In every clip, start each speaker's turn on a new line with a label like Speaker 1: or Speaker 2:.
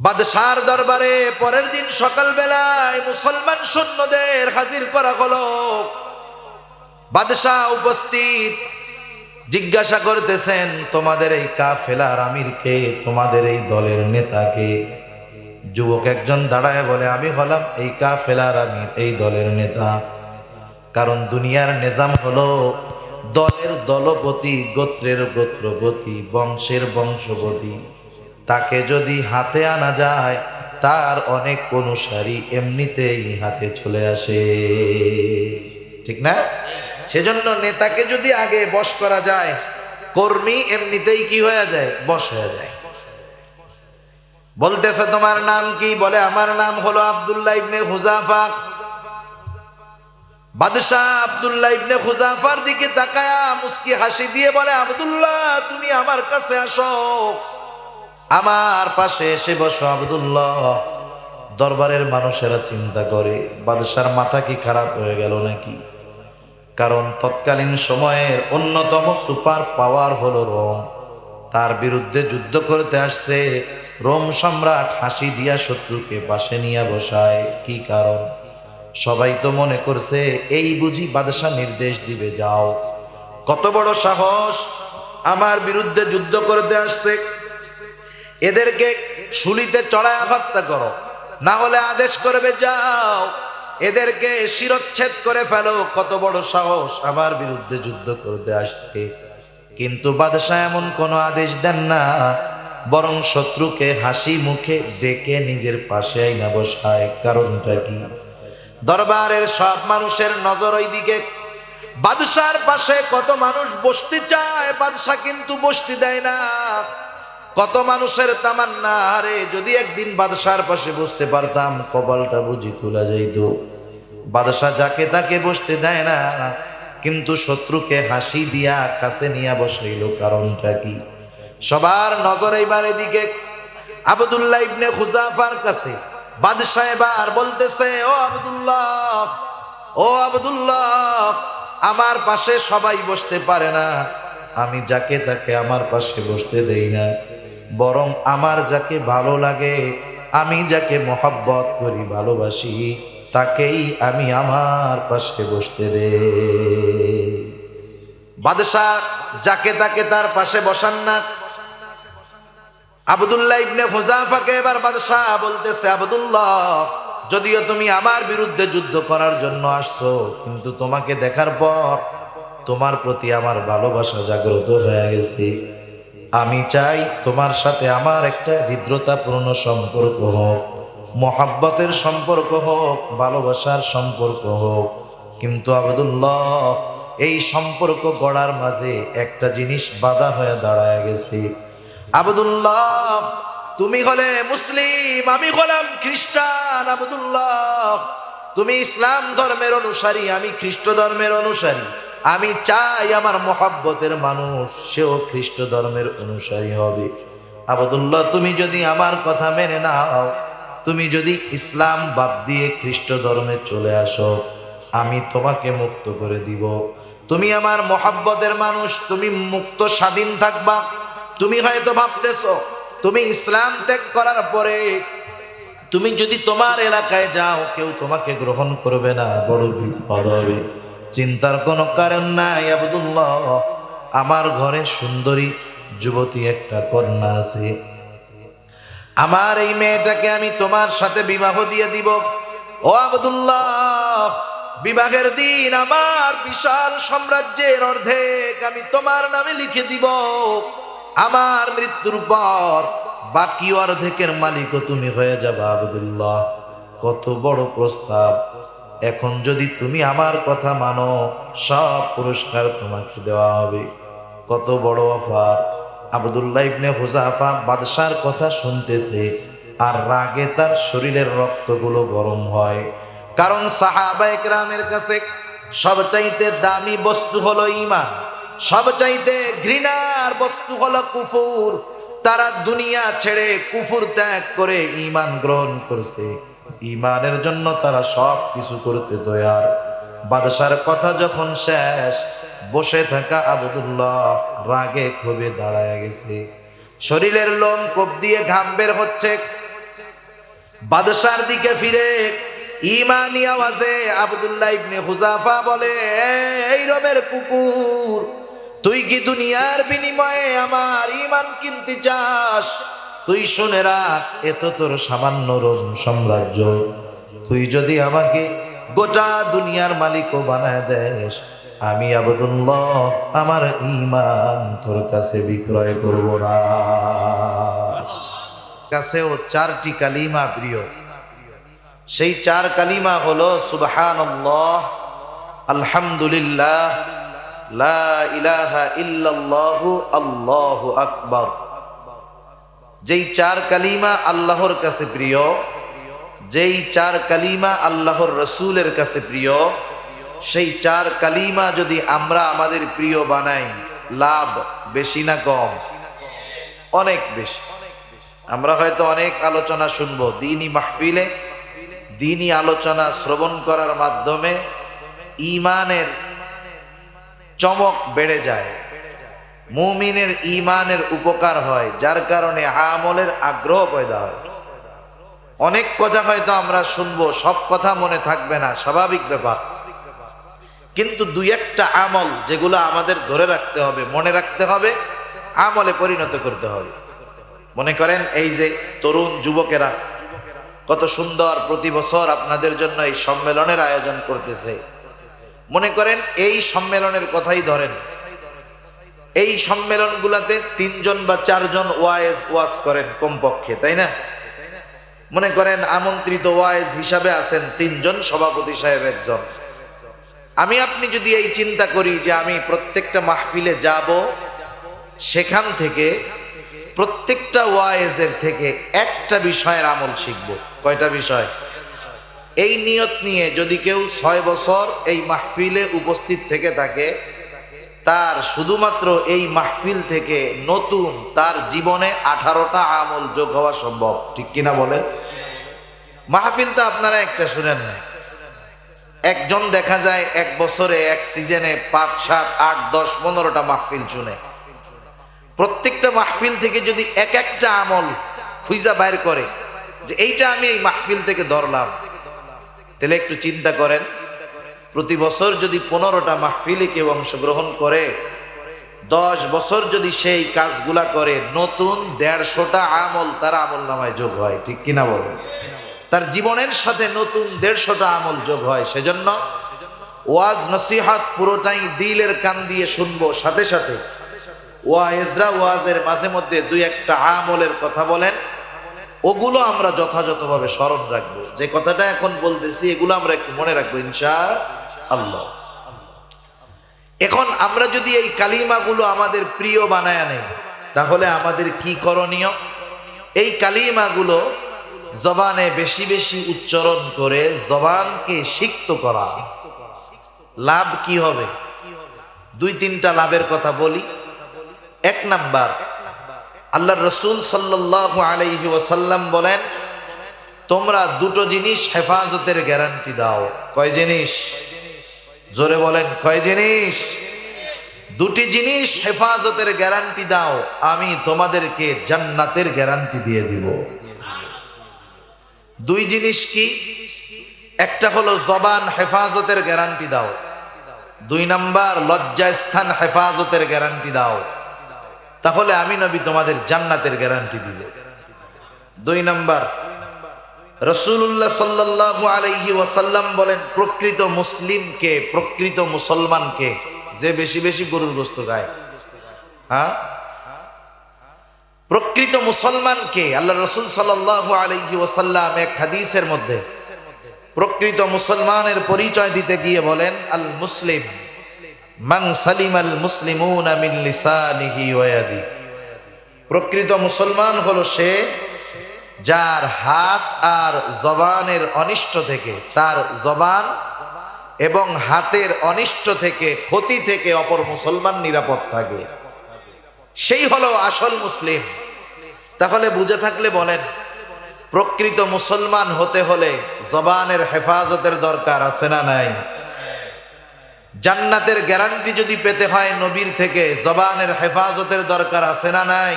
Speaker 1: বাদশার দরবারে পরের দিন সকালবেলায় মুসলমান সৈন্যদের হাজির করা হলো। বাদশাহ উপস্থিত, জিজ্ঞাসা করতেছেন, তোমাদের এই কাফেলার আমিরকে, তোমাদের এই দলের নেতাকে? যুবক একজন দাঁড়ায় বলে, আমি হলাম এই কাফেলার আমির, এই দলের নেতা। কারণ দুনিয়ার নিজাম হলো দলের দলপতি, গোত্রের গোত্রপতি, বংশের বংশপতি। তাকে যদি হাতে আনা যায়, তার অনেক অনুসারী এমনিতেই হাতে চলে আসে, ঠিক না? সেজন্য নেতাকে যদি আগে বশ করা যায়, কর্মী এমনিতেই কি হয়ে যায়, বশ হয়ে যায়। বলতেছে, তোমার নাম কি? বলে, আমার নাম হলো আব্দুল্লাহ ইবনে হুযাফা। বাদশাহ আব্দুল্লাহ ইবনে হুযাফার দিকে তাকায়া মুস্কি হাসি দিয়ে বলে, আব্দুল্লাহ, তুমি আমার কাছে আসো, আমার পাশে এসে বসো। আব্দুল্লাহ, দরবারের মানুষেরা চিন্তা করে, বাদশার মাথা কি খারাপ হয়ে গেল নাকি? কারণ তৎকালীন সময়ের অন্যতম সুপার পাওয়ার হলো রোম। তার বিরুদ্ধে যুদ্ধ করতে আসছে। রোম সম্রাট হাসি দিয়া শত্রুকে পাশে নিয়ে বসায়। কি কারণ? সবাই তো মনে করছে এই বুঝি বাদশাহ নির্দেশ দিবে, যাও। কত বড় সাহস, আমার বিরুদ্ধে যুদ্ধ করতে আসছে, এদেরকে শুলিতে চড়ায় হত্যা করো, না হলে আদেশ করবে, যাও এদেরকে শিরচ্ছেদ করে ফেলো। কত বড় সাহস, আমার বিরুদ্ধে যুদ্ধ করতে আসছে। কিন্তু বাদশাহ এমন কোনো আদেশ দেন না, বরং শত্রুকে হাসি মুখে ডেকে নিজের পাশে আইনা বসায়। কারণটা কি? দরবারের সব মানুষের নজর ওই দিকে। বাদশার পাশে কত মানুষ বসতে চায়, বাদশাহ কিন্তু বসতে দেয় না। কত মানুষের তামান্না, আরে যদি একদিন বাদশার পাশে বসতে পারতাম, কপালটা বুঝি খোলা যাইত। বাদশাহ যাকে তাকে বসতে দেয় না, কিন্তু শত্রুকে হাসি দিয়া কাছে নিয়ে বসাইল। কারণটা কি? সবার নজর এইবার এদিকে আব্দুল্লাহ ইবনে হুযাফার কাছে। বাদশাহ এবার বলতেছে, ও আব্দুল্লাহ, ও আব্দুল্লাহ, আমার পাশে সবাই বসতে পারে না, আমি যাকে তাকে আমার পাশে বসতে দেই না, বরং আমার যাকে ভালো লাগে, আমি যাকে মহব্বত করি, ভালোবাসি, তাকেই আমি আমার পাশে বসতে দেই। বাদশাহ যাকে তাকে তার পাশে বসান না। আব্দুল্লাহ ইবনে হুযাফাকে এবার বাদশাহ বলতেছে, আব্দুল্লাহ, যদিও তুমি আমার বিরুদ্ধে যুদ্ধ করার জন্য আসছো, কিন্তু তোমাকে দেখার পর তোমার প্রতি আমার ভালোবাসা জাগ্রত হয়ে গেছে। আমি চাই তোমার সাথে আমার একটা হৃদ্রতাপূর্ণ সম্পর্ক হোক, মহাব্বতের সম্পর্ক হোক, ভালোবাসার সম্পর্ক হোক। কিন্তু আব্দুল্লাহ, এই সম্পর্ক গড়ার মাঝে একটা জিনিস বাধা হয়ে দাঁড়ায় গেছে। আব্দুল্লাহ, তুমি হলে মুসলিম, আমি হলাম খ্রিস্টান। আব্দুল্লাহ, তুমি ইসলাম ধর্মের অনুসারী, আমি খ্রিস্ট ধর্মের অনুসারী। আমি চাই আমার মহব্বতের মানুষ সেও খ্রিস্ট ধর্মের অনুসারী হবে। আব্দুল্লাহ, তুমি যদি আমার কথা মেনে নাও, তুমি যদি ইসলাম বাদ দিয়ে খ্রিস্ট ধর্মে চলে আসো, আমি তোমাকে মুক্ত করে দিব। তুমি আমার মহব্বতের মানুষ, তুমি মুক্ত স্বাধীন থাকবা। তুমি হয়তো ভাবতেছো তুমি ইসলাম ত্যাগ করার পরে তুমি যদি তোমার এলাকায় যাও, কেউ তোমাকে গ্রহণ করবে না, বড় বিপদ হবে। চিন্তার কোনো কারণ নাই আব্দুল্লাহ, আমার ঘরে সুন্দরী যুবতী একটা কন্যা আছে, আমার এই মেয়েটাকে আমি তোমার সাথে বিবাহ দিয়ে দিব। ও আব্দুল্লাহ, বিবাহের দিন আমার বিশাল সাম্রাজ্যের অর্ধেক আমি তোমার নামে লিখে দিব। আমার মৃত্যুর পর বাকি অর্ধেকের মালিকও তুমি হয়ে যাবে। আব্দুল্লাহ, কত বড় প্রস্তাব! এখন যদি তুমি আমার কথা মানো, সব পুরস্কার তোমাকে দেওয়া হবে। কত বড় অফার! আব্দুল্লাহ ইবনে হুযাফা বাদশার কথা শুনতেছে, আর রাগে তার শরীরের রক্তগুলো গরম হয়। কারণ সাহাবায়ে কেরামের কাছে সবচাইতে দামি বস্তু হলো ঈমান, সবচাইতে ঘৃণার বস্তু হলো কুফর। তারা দুনিয়া ছেড়ে কুফর ত্যাগ করে ঈমান গ্রহণ করছে। ঈমানের জন্য তারা সব কিছু করতে তৈয়ার। বাদশার কথা যখন শেষ, বসে থাকা আব্দুল্লাহ রাগে ক্ষোভে দাঁড়ায় গেছে। শরীরের লোম কোপ দিয়ে ঘাম বের হচ্ছে। বাদশার দিকে ফিরে ঈমানি আওয়াজে আব্দুল্লাহ ইবনে হুযাফা বলে, এই রবের কুকুর, তুই কি দুনিয়ার বিনিময়ে আমার ঈমান কিনতে চাস? তুই শুনে রাখ, এত তোর সামান্য রোম সাম্রাজ্য, তুই যদি আমাকে গোটা দুনিয়ার মালিকও বানায় দেস, আমি আব্দুল্লাহ আমার ঈমান তোর কাছে বিক্রয় করব না। কাছেও চারটি কালিমা প্রিয়, সেই চার কালিমা হলো সুবহানাল্লাহ, আলহামদুলিল্লাহ, লা ইলাহা ইল্লাল্লাহু, আল্লাহু আকবার। যেই চার কালিমা আল্লাহর কাছে প্রিয়, যেই চার কালিমা আল্লাহর রসুলের কাছে প্রিয়, সেই চার কালিমা যদি আমরা আমাদের প্রিয় বানাই, লাভ বেশি না কম? অনেক বেশি। আমরা হয়তো অনেক আলোচনা শুনবো দ্বীনি মাহফিলে, দ্বীনি আলোচনা শ্রবণ করার মাধ্যমে ঈমানের চমক বেড়ে যায়, মুমিনের ঈমানের উপকার হয়, যার কারণে আমলের আগ্রহ পয়দা হয়। অনেক কথা হয়তো আমরা শুনবো, সব কথা মনে থাকবে না, স্বাভাবিক ব্যাপার, কিন্তু দুই একটা আমল যেগুলো আমাদের ধরে রাখতে হবে, মনে রাখতে হবে, আমলে পরিণত করতে হবে। মনে করেন এই যে তরুণ যুবকেরা কত সুন্দর প্রতি বছর আপনাদের জন্য এই সম্মেলনের আয়োজন করতেছে। মনে করেন এই সম্মেলনের কথাই ধরেন, এই সম্মেলনগুলোতে 3 জন বা 4 জন ওয়াজ করেন কমপক্ষে, তাই না? মনে করেন আমন্ত্রিত ওয়াইজ হিসাবে আছেন 3 জন, সভাপতি সাহেব 1 জন। আমি আপনি যদি এই চিন্তা করি যে আমি প্রত্যেকটা মাহফিলে যাব, সেখান থেকে প্রত্যেকটা ওয়াইজের থেকে একটা বিষয়ের আমল শিখব। কয়টা বিষয়? এই নিয়ত নিয়ে যদি কেউ 6 বছর এই মাহফিলে উপস্থিত থেকে থাকে, তার শুধুমাত্র এই মাহফিল থেকে নতুন তার জীবনে 18টা আমল যোগ হওয়া সম্ভব। ঠিক কিনা বলেন? মাহফিলটা আপনারা একটা শুনেন না, একজন দেখা যায় 1 বছরে 1 সিজনে 5, 7, 8, 10, 15টা মাহফিল শুনে। প্রত্যেকটা মাহফিল থেকে যদি একটা আমল খুঁজা বাইর করে যে এইটা আমি এই মাহফিল থেকে ধরলাম, তাহলে একটু চিন্তা করেন, প্রতি বছর যদি 15টা মাহফিলে কেউ অংশগ্রহণ করে, 10 বছর যদি সেই কাজগুলা করে, নতুন 150টা আমল তার আমল নামায় যোগ হয়। ঠিক কিনা বলেন? তার জীবনের সাথে নতুন 150টা আমল যোগ হয়। সেজন্য ওয়াজ নসিহাত পুরোটাই দিলের কান দিয়ে শুনবো, সাথে সাথে ওয়াইজরা ওয়াজের মাঝে মধ্যে 2-1টা আমলের কথা বলেন, ওগুলো আমরা যথাযথভাবে স্মরণ রাখবো। যে কথাটা এখন বলতেছি এগুলো আমরা একটু মনে রাখবো ইনশাআল্লাহ। এখন আমরা যদি এই কালিমাগুলো আমাদের প্রিয় বানায় নেই, তাহলে আমাদের কি করণীয়? এই কালিমাগুলো জবানে বেশি বেশি উচ্চারণ করে জবানকে সিক্ত করা। লাভ কি হবে? 2-3টা লাভের কথা বলি। 1 নাম্বার, আল্লাহর রাসূল সাল্লাল্লাহু আলাইহি ওয়াসাল্লাম বলেন, তোমরা 2টো জিনিস হেফাজতের গ্যারান্টি দাও। কয় জিনিস? জোরে বলেন, কয় জিনিস? 2টি জিনিস হেফাজতের গ্যারান্টি দাও, আমি তোমাদেরকে জান্নাতের গ্যারান্টি দিয়ে দিব। 2 জিনিস কি? একটা হলো জবান হেফাজতের গ্যারান্টি দাও, 2 নাম্বার লজ্জাস্থান হেফাজতের গ্যারান্টি দাও, তাহলে আমি নবী তোমাদের জান্নাতের গ্যারান্টি দিব। 2 নাম্বার, রাসূলুল্লাহ সাল্লাল্লাহু আলাইহি ওয়াসাল্লাম বলেন, প্রকৃত মুসলিমকে, প্রকৃত মুসলমানকে, যে বেশি বেশি গরুর গোশত খায়, হ্যাঁ, প্রকৃত মুসলমানকে আল্লাহ রাসূল সাল্লাল্লাহু আলাইহি ওয়াসাল্লাম এক হাদিসের মধ্যে প্রকৃত মুসলমানের পরিচয় দিতে গিয়ে বলেন, আল মুসলিম মান সালিমাল মুসলিমুনা মিন লিসানিহি ওয়া ইয়াদিহি। প্রকৃত মুসলমান হলো সে যার হাত আর জবানের অনিষ্ট থেকে, তার জবান এবং হাতের অনিষ্ট থেকে, ক্ষতি থেকে অপর মুসলমান নিরাপদ থাকে, সেই হলো আসল মুসলিম। তাহলে বুঝে থাকলে বলেন, প্রকৃত মুসলমান হতে হলে জবানের হেফাজতের দরকার আছে না নাই? জান্নাতের গ্যারান্টি যদি পেতে হয় নবীর থেকে, জবানের হেফাজতের দরকার আছে না নাই?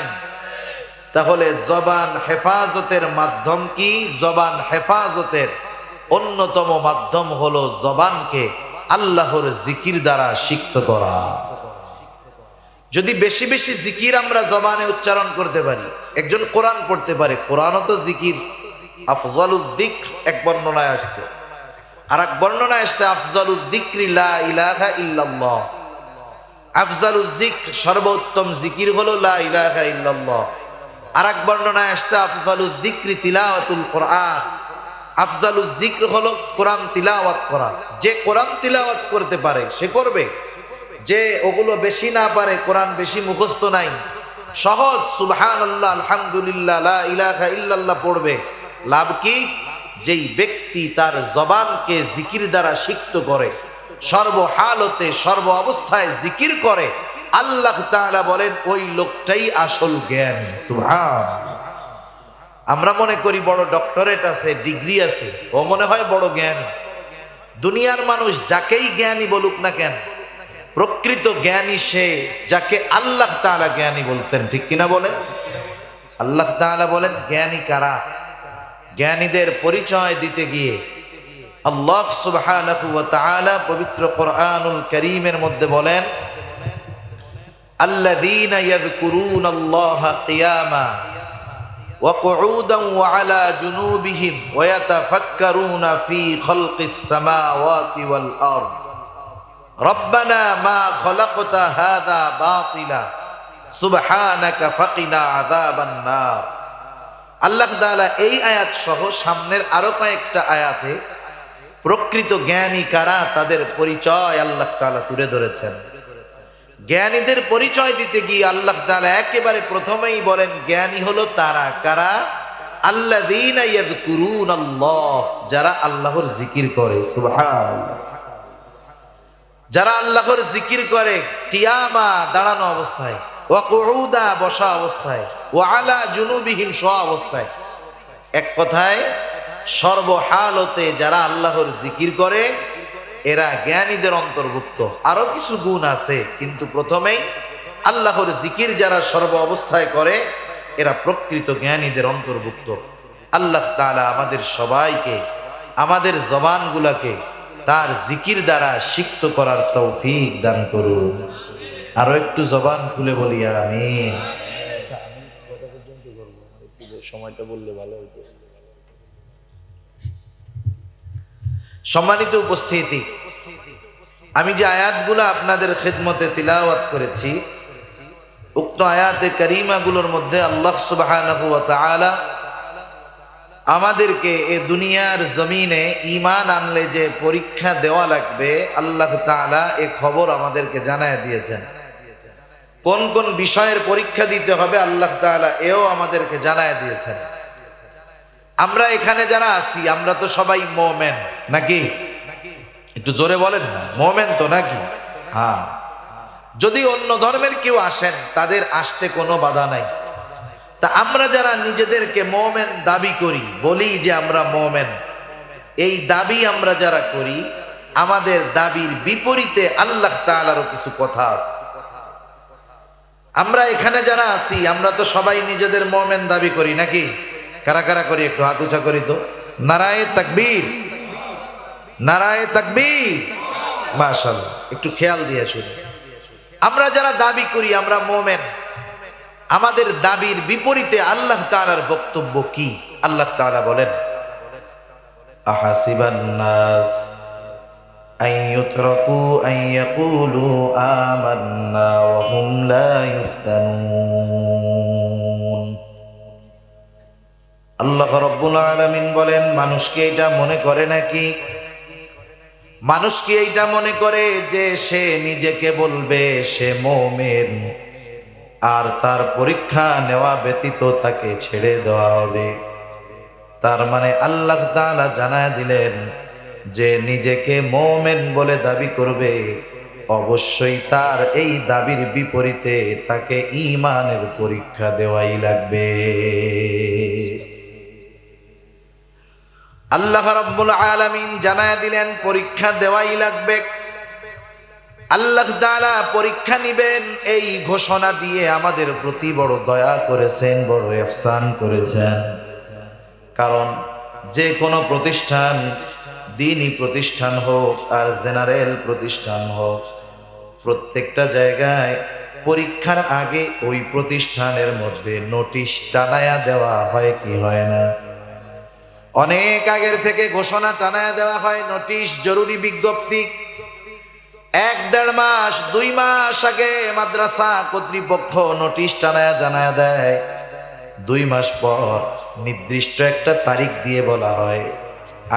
Speaker 1: তাহলে জবান হেফাজতের মাধ্যম কি? জবান হেফাজতের অন্যতম মাধ্যম হলো জবানকে আল্লাহর জিকির দ্বারা সিক্ত করা। যদি বেশি বেশি জিকির আমরা জবানে উচ্চারণ করতে পারি, একজন কোরআন পড়তে পারে, কোরআনও তো জিকির। আফজালুজ যিকর এক বর্ণনায় আসছে, আর এক বর্ণনায় আসছে আফজালুজ যিকরি লা ইলাহা ইল্লাল্লাহ। আফজালুজ যিকর সর্বোত্তম জিকির হলো লা ইলাহা ইল্লাল্লাহ। আর এক বর্ণনায় আসছে আফজালুজ যিকরি তিলাওয়াতুল কোরআন। আফজালুজ যিকর হলো কোরআন তিলাওয়াত করা। যে কোরআন তিলাওয়াত করতে পারে সে করবে, যে ওগুলো বেশি না পারে, কোরআন বেশি মুখস্থ নাই, সহজ সুবহানাল্লাহ আলহামদুলিল্লাহ লা ইলাহা ইল্লাল্লাহ পড়বে। লাভ কি? যেই ব্যক্তি তার জবানকে জিকির দ্বারা সিক্ত করে, সর্বহালতে সর্ব অবস্থায় জিকির করে, আল্লাহ তাআলা বলেন ওই লোকটাই আসল জ্ঞানী। সুবহানাল্লাহ। আমরা মনে করি বড় ডক্টরেট আছে, ডিগ্রি আছে, ও মনে হয় বড় জ্ঞানী। দুনিয়ার মানুষ যাকেই জ্ঞানী বলুক না কেন, প্রকৃত জ্ঞানী সে যাকে আল্লাহ তাআলা জ্ঞানী বলছেন। ঠিক কিনা বলেন? আল্লাহ তাআলা বলেন জ্ঞানী কারা? জ্ঞানীদের পরিচয় দিতে গিয়ে আল্লাহ সুবহানাহু ওয়া তাআলা পবিত্র কোরআনুল কারীমের মধ্যে বলেন, আল্লাযীনা ইয়াযকুরুনাল্লাহা কিয়ামা ওয়া কুউদান ওয়া আলা জুনুবিহিম ওয়া ইয়াতাফাক্কারুনা ফী খালকিস সামাওয়াতি ওয়াল আরদ রব্বানা মা খালাকতা হাযা বাতিলা সুবহানাকা ফাকিনা আযাবান নার। আল্লাহ তাআলা এই আয়াত সহ সামনের আরো কয়েকটা আয়াতে প্রকৃত জ্ঞানী কারা তাদের পরিচয় আল্লাহ তাআলা তুলে ধরেছেন। জ্ঞানীদের পরিচয় দিতে গিয়ে আল্লাহ তাআলা একেবারে প্রথমেই বলেন জ্ঞানী হলো তারা কারা? আল্লাযীনা ইয়াযকুরুনাল্লাহ, যারা আল্লাহর জিকির করে। সুবহানাল্লাহ। যারা আল্লাহর জিকির করে কিয়ামা দাঁড়ানো অবস্থায়, ওয়া কুউদা বসা অবস্থায়, ওয়া আলা জুনুবিহিম শোয়া অবস্থায়। এক কথায় সর্বহালতে যারা আল্লাহর জিকির করে এরা জ্ঞানীদের অন্তর্ভুক্ত। আরো কিছু গুণ আছে, কিন্তু প্রথমেই আল্লাহর জিকির যারা সর্ব অবস্থায় করে এরা প্রকৃত জ্ঞানীদের অন্তর্ভুক্ত। আল্লাহ তাআলা আমাদের সবাইকে আমাদের জবানগুলোকে তার জিকির দ্বারা সিক্ত করার তৌফিক দান করুন। আরো একটু জবান খুলে বলি আমিন। সময়টা বললে ভালো হতো। সম্মানিত উপস্থিতি, আমি যে আয়াতগুলো আপনাদের খিদমতে তিলাওয়াত করেছি, উক্ত আয়াতে কারিমাগুলোর মধ্যে আল্লাহ সুবহানাহু ওয়া তাআলা আমাদেরকে এ দুনিয়ার জমিনে ঈমান আনলে যে পরীক্ষা দেওয়া লাগবে, আল্লাহ তাআলা এ খবর আমাদেরকে জানায় দিয়েছেন। কোন কোন বিষয়ের পরীক্ষা দিতে হবে আল্লাহ তাআলা এও আমাদেরকে জানায় দিয়েছেন। আমরা এখানে যারা আছি আমরা তো সবাই মুমিন নাকি? একটু জোরে বলেন না, মুমিন তো নাকি? হ্যাঁ। যদি অন্য ধর্মের কেউ আসেন তাদের আসতে কোনো বাধা নাই। তা আমরা যারা নিজেদেরকে মুমিন দাবি করি, বলি যে আমরা মুমিন, এই দাবি আমরা যারা করি, আমাদের দাবির বিপরীতে আল্লাহ তাআলারও কিছু কথা আছে। আমরা এখানে যারা আছি আমরা তো সবাই নিজেদের মুমিন দাবি করি নাকি? কারা কারা করি? একটু হাত উঁচা করি তো। নারায়ে তাকবীর, নারায়ে তাকবীর। মাশাআল্লাহ, একটু খেয়াল দিয়ে শুনি। আমরা যারা দাবি করি আমরা মুমিন, আমাদের দাবির বিপরীতে আল্লাহ তাআলার বক্তব্য কি? আল্লাহ তাআলা বলেন, আহাসিবান নাস আন ইউতরাকু আন ইয়াকুলু আমান্না ওয়া হুম লা ইফতানুন। আল্লাহ রাব্বুল আলামিন বলেন, মানুষ কি এটা মনে করে নাকি? মানুষ কি এইটা মনে করে যে সে নিজেকে বলবে সে মুমিন আর তার পরীক্ষা নেওয়া ব্যতীত তাকে ছেড়ে দেওয়া হবে? তার মানে আল্লাহ তাআলা জানায় দিলেন যে নিজেকে মুমিন বলে দাবি করবে, অবশ্যই তার এই দাবির বিপরীতে তাকে ঈমানের পরীক্ষা দেওয়াই লাগবে। আল্লাহ রাব্বুল আলামিন জানায় দিলেন পরীক্ষা দেওয়াই লাগবে। আল্লাহ তাআলা পরীক্ষা নিবেন এই ঘোষণা দিয়ে আমাদের প্রতি বড় দয়া করেছেন, বড় ইহসান করেছেন। কারণ যে কোনো প্রতিষ্ঠান, দ্বীনি প্রতিষ্ঠান হোক আর জেনারেল প্রতিষ্ঠান হোক, প্রত্যেকটা জায়গায় পরীক্ষার আগে ওই প্রতিষ্ঠানের মধ্যে নোটিশ টানায়া দেওয়া হয় কি হয় না? অনেক আগের থেকে ঘোষণা টানায়া দেওয়া হয়, নোটিশ, জরুরি বিজ্ঞপ্তি। 1-1.5 মাস 2 মাস আগে মাদ্রাসা কর্তৃপক্ষ নোটিশ টানায়া জানায়া দেয়। 2 মাস পর নির্দিষ্ট একটা তারিখ দিয়ে বলা হয়,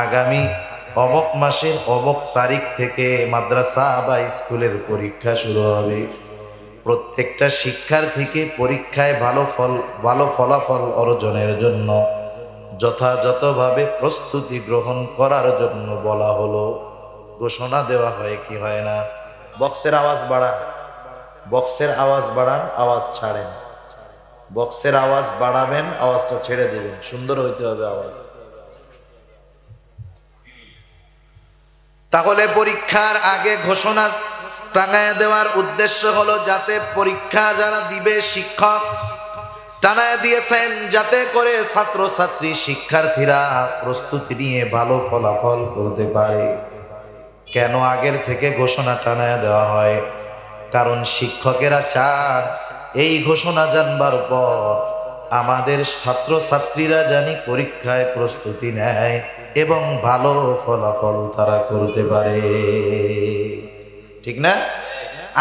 Speaker 1: আগামী অমুক মাসের অমুক তারিখ থেকে মাদ্রাসা বা স্কুলের পরীক্ষা শুরু হবে। প্রত্যেকটা শিক্ষার্থীকে পরীক্ষায় ভালো ফলাফল অর্জনের জন্য যথাযথভাবে প্রস্তুতি গ্রহণ করার জন্য বলা হলো। ঘোষণা দেওয়া হয় কি হয় না? বক্সের আওয়াজ বাড়ান, বক্সের আওয়াজ বাড়ান, আওয়াজ ছাড়েন। বক্সের আওয়াজ বাড়াবেন, আওয়াজটা ছেড়ে দেবেন, সুন্দর হইতে হবে আওয়াজ। তাহলে পরীক্ষার আগে ঘোষণা টাঙায় দেওয়ার উদ্দেশ্য হলো যাতে পরীক্ষা যারা দিবে, শিক্ষক টানায় দিয়েছেন যাতে করে ছাত্রছাত্রী শিক্ষার্থীরা প্রস্তুতি নিয়ে ভালো ফলাফল করতে পারে। কেন আগের থেকে ঘোষণা টানায় দেওয়া হয়? কারণ শিক্ষকেরা চান এই ঘোষণা জানবার পর আমাদের ছাত্রছাত্রীরা জানি পরীক্ষায় প্রস্তুতি নেয় এবং ভালো ফলাফল তারা করতে পারে। ঠিক না?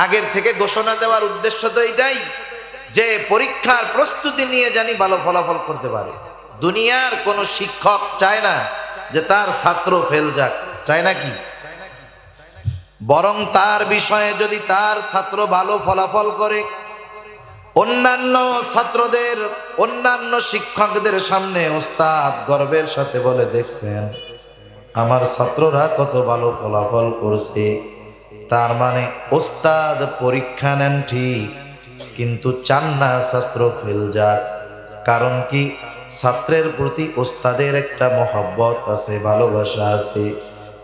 Speaker 1: আগের থেকে ঘোষণা দেওয়ার উদ্দেশ্য তো এটাই, যে পরীক্ষার প্রস্তুতি নিয়ে জানি ভালো ফলাফল করতে পারে। দুনিয়ার কোনো শিক্ষক চায় না যে তার ছাত্র ফেল যাক, চায় নাকি? বরং তার বিষয়ে যদি তার ছাত্র ভালো ফলাফল করে, অন্যান্য ছাত্রদের, অন্যান্য শিক্ষকদের সামনে ওস্তাদ গর্বের সাথে বলে, দেখছেন আমার ছাত্ররা কত ভালো ফলাফল করছে। তার মানে ওস্তাদ পরীক্ষা নেন ঠিক, কিন্তু চান না ছাত্র ফেল যাক। কারণ কি? ছাত্রের প্রতি ওস্তাদের একটা মহব্বত আছে, ভালোবাসা আছে।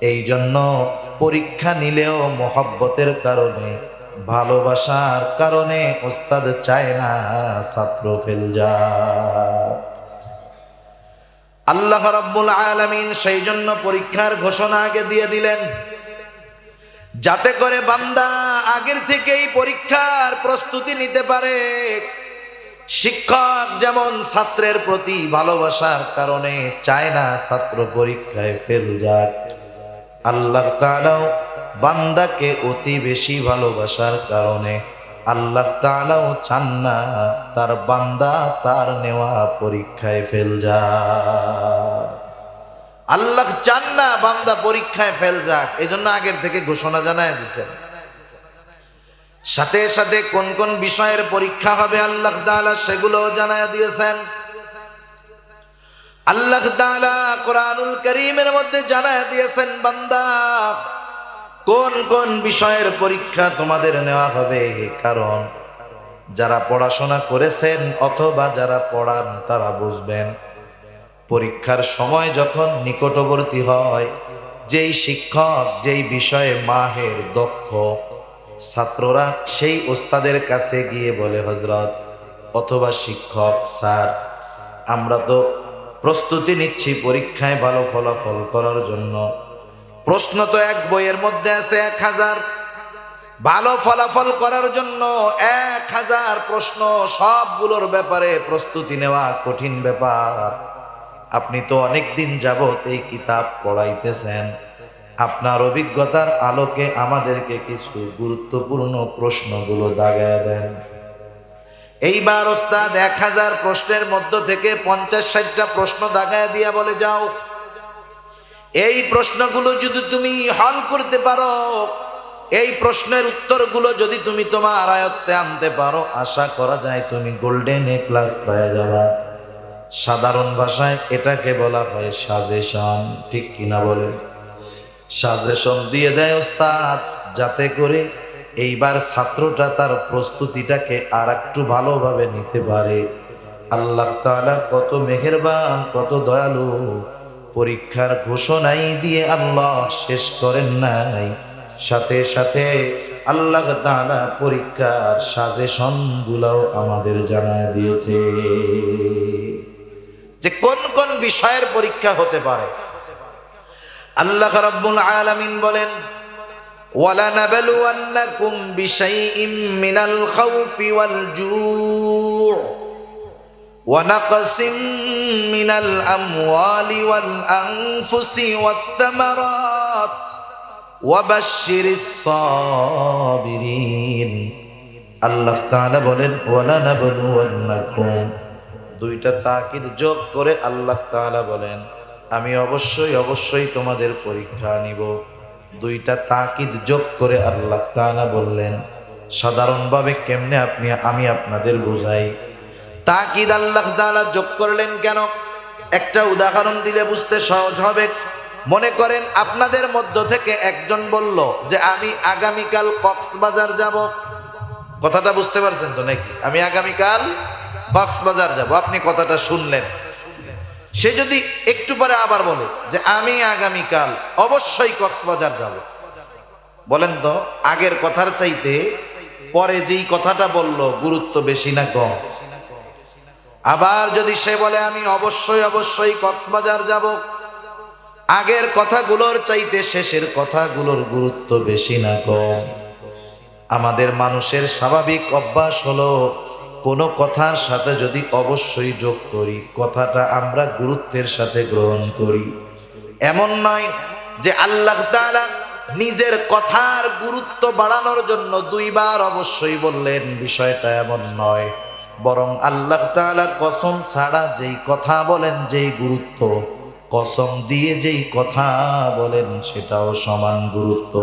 Speaker 1: এই জন্য পরীক্ষা নিলেও মহব্বতের কারণে, ভালোবাসার কারণে ওস্তাদ চায় না ছাত্র ফেল যাক। আল্লাহ রাব্বুল আলামিন সেই জন্য পরীক্ষার ঘোষণা আগে দিয়ে দিলেন, যাতে করে বান্দা আগের থেকেই পরীক্ষার প্রস্তুতি নিতে পারে। শিক্ষক যেমন ছাত্রের প্রতি ভালোবাসার কারণে চায় না ছাত্র পরীক্ষায় ফেল যাক, আল্লাহ তাআলাও বান্দাকে অতি বেশি ভালোবাসার কারণে আল্লাহ তাআলাও চান না তার বান্দা তার নেওয়া পরীক্ষায় ফেল যাক। আল্লাহ চান না বান্দা পরীক্ষায় ফেল যাক, এজন্য আগের থেকে ঘোষণা জানায় দিয়েছেন। সাথে সাথে কোন কোন বিষয়ের পরীক্ষা হবে আল্লাহ তাআলা সেগুলো জানায় দিয়েছেন। আল্লাহ তাআলা কোরআনুল কারীমের মধ্যে জানায় দিয়েছেন, বান্দা কোন কোন বিষয়ের পরীক্ষা তোমাদের নেওয়া হবে। কারণ যারা পড়াশোনা করেছেন অথবা যারা পড়ান তারা বুঝবেন, পরীক্ষার সময় যখন নিকটবর্তী হয়, যেই শিক্ষক যেই বিষয়ে মাহের, দক্ষ, ছাত্ররা সেই ওস্তাদের কাছে গিয়ে বলে, হযরত অথবা শিক্ষক, স্যার আমরা তো প্রস্তুতি নিচ্ছি পরীক্ষায় ভালো ফলাফল করার জন্য। প্রশ্ন তো এক বইয়ের মধ্যে আছে 1000, ভালো ফলাফল করার জন্য 1000 প্রশ্ন, সবগুলোর ব্যাপারে প্রস্তুতি নেওয়া কঠিন ব্যাপার। আপনি তো অনেক দিন যাবত এই কিতাব পড়াইতেছেন, আপনার অভিজ্ঞতার আলোকে আমাদেরকে কিছু গুরুত্বপূর্ণ প্রশ্নগুলো দাগায় দেন। এইবার ওস্তাদ 1000 প্রশ্নের মধ্য থেকে 50-60টা প্রশ্ন দাগায় দিয়া বলে, যাও এই প্রশ্নগুলো যদি তুমি হল করতে পারো, এই প্রশ্নের উত্তরগুলো যদি তুমি তোমার আয়ত্তে আনতে পারো, আশা করা যায় তুমি গোল্ডেন এ প্লাস পেয়ে যাবা। সাধারণ ভাষায় এটাকে বলা হয় সাজেশন। ঠিক কিনা বলেন? সাজেশন দিয়ে দেয় ওস্তাদ, যাতে করে এইবার ছাত্রটা তার প্রস্তুতিটাকে আর একটু ভালোভাবে নিতে পারে। আল্লাহ তাআলা কত মেহেরবান, কত দয়ালু। পরীক্ষার ঘোষণাই দিয়ে আল্লাহ শেষ করেন নাই, সাথে সাথে আল্লাহ তাআলা পরীক্ষার সাজেশন গুলাও আমাদের জানায় দিয়েছে যে কোন কোন বিষয়ের পরীক্ষা হতে পারে। আল্লাহ রাব্বুল আলামিন বলেন, ওয়ালানাবলুওয়ান্নাকুম বিশাইইম মিনাল খাউফি ওয়াল জু' ওয়া নাকসিম মিনাল আমওয়ালি ওয়াল আনফুসি ওয়াত থামারাত ওয়া বাশশিরিস সাবিরিন। আল্লাহ তাআলা বলেন, ওয়ালানাবলুওয়ান্নাকুম, দুইটা তাকিদ যোগ করে আল্লাহ তাআলা বলেন আমি অবশ্যই অবশ্যই তোমাদের পরীক্ষা নিব। দুইটা তাকিদ যোগ করে আল্লাহ তাআলা বললেন, সাধারণভাবে কেমনে আমি আপনাদের বুঝাই। তাকিদ আল্লাহ তাআলা যোগ করলেন কেন? একটা উদাহরণ দিলে বুঝতে সহজ হবে। মনে করেন আপনাদের মধ্য থেকে একজন বলল যে আমি আগামীকাল কক্সবাজার যাব। কথাটা বুঝতে পারছেন তো নাকি? আমি আগামীকাল কক্সবাজার যাব। আপনি কথাটা শুনলেন। সে যদি একটু পরে আবার বলে যে আমি আগামীকাল অবশ্যই কক্সবাজার যাব, বলেন তো আগের কথার চাইতে পরে যেই কথাটা বলল গুরুত্ব বেশি না কম? আবার যদি সে বলে আমি অবশ্যই অবশ্যই কক্সবাজার যাব, আগের কথাগুলোর চাইতে শেষের কথাগুলোর গুরুত্ব বেশি না কম? আমাদের মানুষের স্বাভাবিক অভ্যাস হলো কোনো কথার সাথে যদি অবশ্যই যোগ করি কথাটা আমরা গুরুত্বের সাথে গ্রহণ করি। এমন নয় যে আল্লাহ তাআলা নিজের কথার গুরুত্ব বাড়ানোর জন্য দুইবার অবশ্যই বললেন, বিষয়টা এমন নয়। বরং আল্লাহ তাআলা কসম ছাড়া যেই কথা বলেন, যেই গুরুত্ব, কসম দিয়ে যেই কথা বলেন সেটাও সমান গুরুত্ব।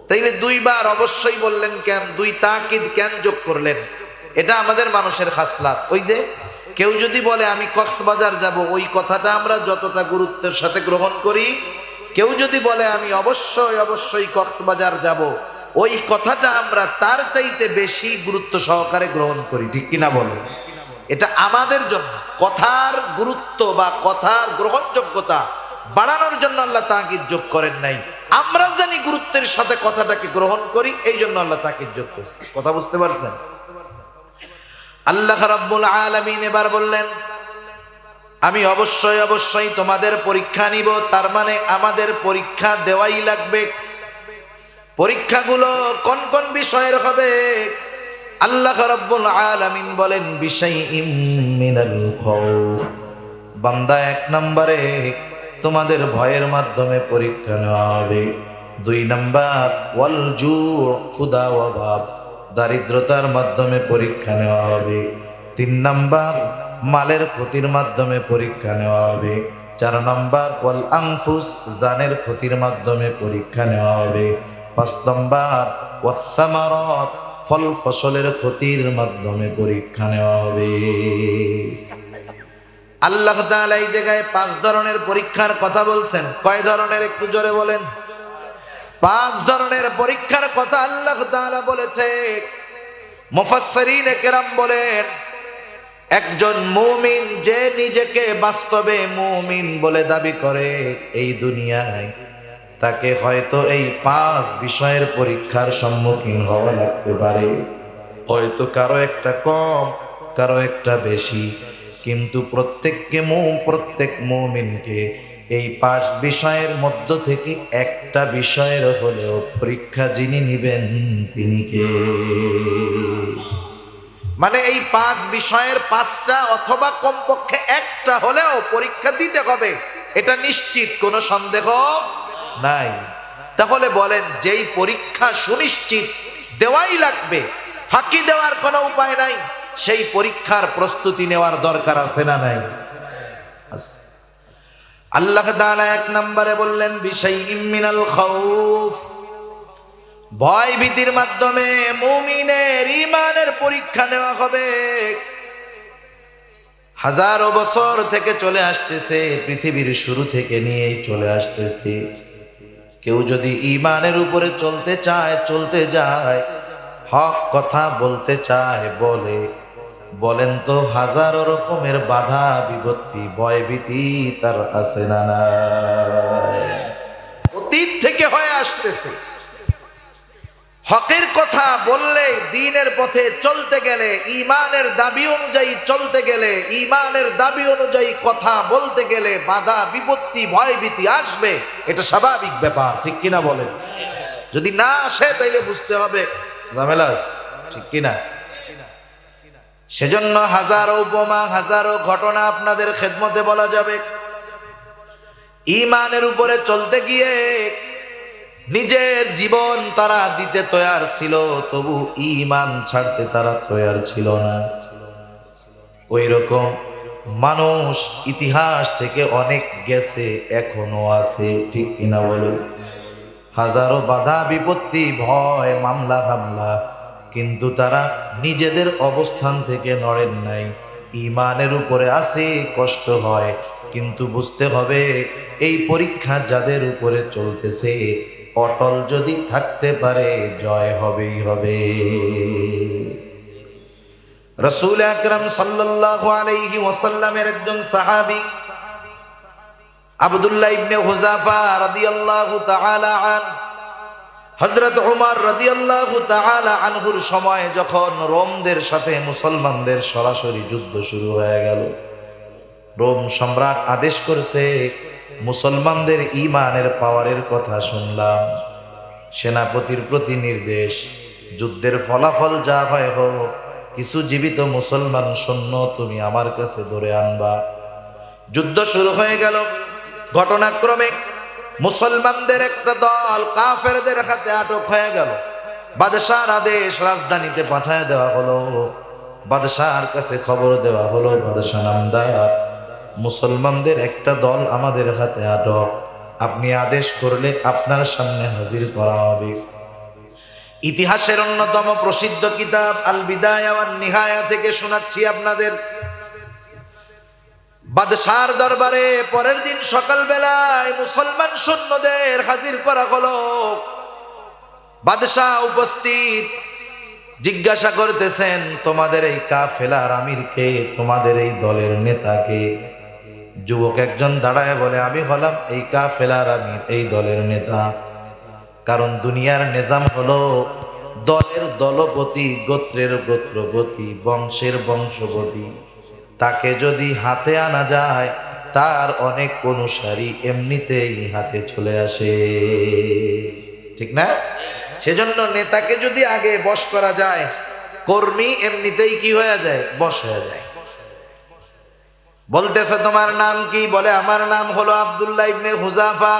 Speaker 1: তাইলে দুইবার অবশ্যই বললেন কেন? দুই তাকিদ কেন যোগ করলেন? এটা আমাদের মানুষের খাসলাত। ওই যে কেউ যদি বলে আমি কক্সবাজার যাব, ওই কথাটা আমরা যতটা গুরুত্বের সাথে গ্রহণ করি, কেউ যদি বলে আমি অবশ্যই অবশ্যই কক্সবাজার যাব, ওই কথাটা আমরা তার চাইতে বেশি গুরুত্ব সহকারে গ্রহণ করি। ঠিক কিনা বলেন? এটা আমাদের জন্য কথার গুরুত্ব বা কথার গ্রহণযোগ্যতা বাড়ানোর জন্য আল্লাহ তাকিদ যোগ করেন নাই। আমরা জানি গুরুত্বের সাথে কথাটাকে গ্রহণ করি, এই জন্য আল্লাহ তাকিদ যোগ করছে। কথা বুঝতে পারছেন? আল্লাহ রাব্বুল আলামিন এবার বললেন আমি অবশ্যই অবশ্যই তোমাদের পরীক্ষা নিব। তার মানে আমাদের পরীক্ষা দেওয়াই লাগবে। পরীক্ষাগুলো কোন কোন বিষয়ের হবে? আল্লাহ রাব্বুল আলামিন বলেন বিশাইইম মিনাল খাউফ। বান্দা, এক নম্বরে তোমাদের ভয়ের মাধ্যমে পরীক্ষা নেওয়া হবে। দুই নাম্বার ওয়াল জু', ক্ষুধা অভাব দারিদ্রতার মাধ্যমে পরীক্ষা নেওয়া হবে। তিন নাম্বার মালের ক্ষতির মাধ্যমে পরীক্ষা নেওয়া হবে। চার নাম্বার ওয়াল আনফুস, জানের ক্ষতির মাধ্যমে পরীক্ষা নেওয়া হবে। পাঁচ নাম্বার ওয়াস সামারাত, ফল ফসলের ক্ষতির মাধ্যমে পরীক্ষা নেওয়া হবে। আল্লাহ তাআলা এই জায়গায় 5 ধরনের পরীক্ষার কথা বলছেন। কয় ধরনের একটু জোরে বলেন? 5 ধরনের পরীক্ষার কথা আল্লাহ তাআলা বলেছে। মুফাসসিরিনে কেরাম বলেন একজন মুমিন যে নিজেকে বাস্তবে মুমিন বলে দাবি করে এই দুনিয়ায়, তাকে হয়তো এই 5 বিষয়ের পরীক্ষার সম্মুখীন হওয়া লাগতে পারে। হয়তো কারো একটা কম, কারো একটা বেশি, কিন্তু প্রত্যেক মুমিনকে এই 5 বিষয়ের মধ্য থেকে একটা বিষয়ের হলেও পরীক্ষা যিনি নিবেন তিনি কে? মানে এই 5 বিষয়ের 5টা অথবা কমপক্ষে একটা হলেও পরীক্ষা দিতে হবে, এটা নিশ্চিত, কোনো সন্দেহ নাই। তাহলে বলেন যেই পরীক্ষা সুনিশ্চিত দেওয়াই লাগবে, ফাঁকি দেওয়ার কোনো উপায় নাই, সেই পরীক্ষার প্রস্তুতি নেওয়ার দরকার আছে না নাই? আল্লাহ তাআলা 1 নম্বরে বললেন বিশাইইম মিনাল খাউফ। ভয় ভীতির মাধ্যমে মুমিনের ঈমানের পরীক্ষা নেওয়া হবে। হাজারো বছর থেকে চলে আসতেছে, পৃথিবীর শুরু থেকে নিয়েই চলে আসতেছে। কেউ যদি ঈমানের উপরে চলতে চায়, চলতে যায়, হক কথা বলতে চায়, বলেন তো হাজারো রকমের বাধা বিপত্তি ভয় ভীতি তার আছে না নাই? অতীত থেকে হয়ে আসতেছে। হকের কথা বললে, দ্বীনের পথে চলতে গেলে, ঈমানের দাবি অনুযায়ী চলতে গেলে, ঈমানের দাবি অনুযায়ী কথা বলতে গেলে বাধা বিপত্তি ভয়ভীতি আসবে, এটা স্বাভাবিক ব্যাপার, ঠিক কিনা বলেন? যদি না আসে তাইলে বুঝতে হবে ঝামেলা আছে, ঠিক কিনা? সেজন্য হাজারো উপমা হাজারো ঘটনা আপনাদের খেদমতে বলা যাবে। ঈমানের উপরে চলতে গিয়ে নিজের জীবন তারা দিতে তৈয়ার ছিল, তবু ঈমান ছাড়তে তারা তৈয়ার ছিল না। ওই রকম মানুষ ইতিহাস থেকে অনেক গেছে, এখনো আছে, ঠিক কিনা বলেন? হাজারো বাধা বিপত্তি ভয় মামলা হামলা, কিন্তু তারা নিজেদের অবস্থান থেকে নড়েন নাই। ঈমানের উপরে আছে, কষ্ট হয়, কিন্তু বুঝতে হবে এই পরীক্ষা যাদের উপরে চলতেছে অটল যদি থাকতে পারে জয় হবেই হবে। রাসূল আকরাম সাল্লাল্লাহু আলাইহি ওয়াসাল্লামের একজন সাহাবী আব্দুল্লাহ ইবনে হুযাফা রাদিয়াল্লাহু তাআলা আনহু, হযরত ওমর রাদিয়াল্লাহু তাআলা আনহুর সময় যখন রোমদের সাথে মুসলমানদের সরাসরি যুদ্ধ শুরু হয়ে গেল, রোম সম্রাট আদেশ করেছে মুসলমানদের ঈমানের পাওয়ারের কথা শুনলাম, সেনাপতির প্রতি নির্দেশ, যুদ্ধের ফলাফল যা হয় হোক, কিছু জীবিত মুসলমান সৈন্য তুমি আমার কাছে ধরে আনবা। যুদ্ধ শুরু হয়ে গেল। ঘটনাক্রমে মুসলমানদের একটা দল কাফেরদের হাতে আটক হয়ে গেল। বাদশাহর আদেশ, রাজধানীতে পাঠায় দেওয়া হলো। বাদশাহর কাছে খবর দেওয়া হলো, বাদশাহ নামদার, মুসলমানদের একটা দল আমাদের হাতে আটক, আপনি আদেশ করলে আপনার সামনে হাজির করা হবে। ইতিহাসের অন্যতম প্রসিদ্ধ কিতাব আল বিদায়া ওয়ান নিহায়া থেকে শোনাচ্ছি আপনাদের। বাদশাহর দরবারে পরের দিন সকালবেলায় মুসলমান সৈন্যদের হাজির করা হলো। বাদশাহ উপস্থিত, জিজ্ঞাসা করতেছেন, তোমাদের এই কাফেলার আমিরকে, তোমাদের এই দলের নেতাকে? যুবক একজন দাঁড়ায় বলে, আমি হলাম এই কাফেলার আমির, এই দলের নেতা। কারণ দুনিয়ার নিজাম হলো দলের দলপতি, গোত্রের গোত্রপতি, বংশের বংশপতি। তাকে যদি হাতে আনা যায়, তার অনেক অনুসারী এমনিতেই হাতে চলে আসে, ঠিক না? সেজন্য নেতাকে যদি আগে বশ করা যায়, কর্মী এমনিতেই কি হয়ে যায়, বশ হয়ে যায়। বলতেছে, তোমার নাম কি? বলে, আমার নাম হলো আব্দুল্লাহ ইবনে হুযাফা।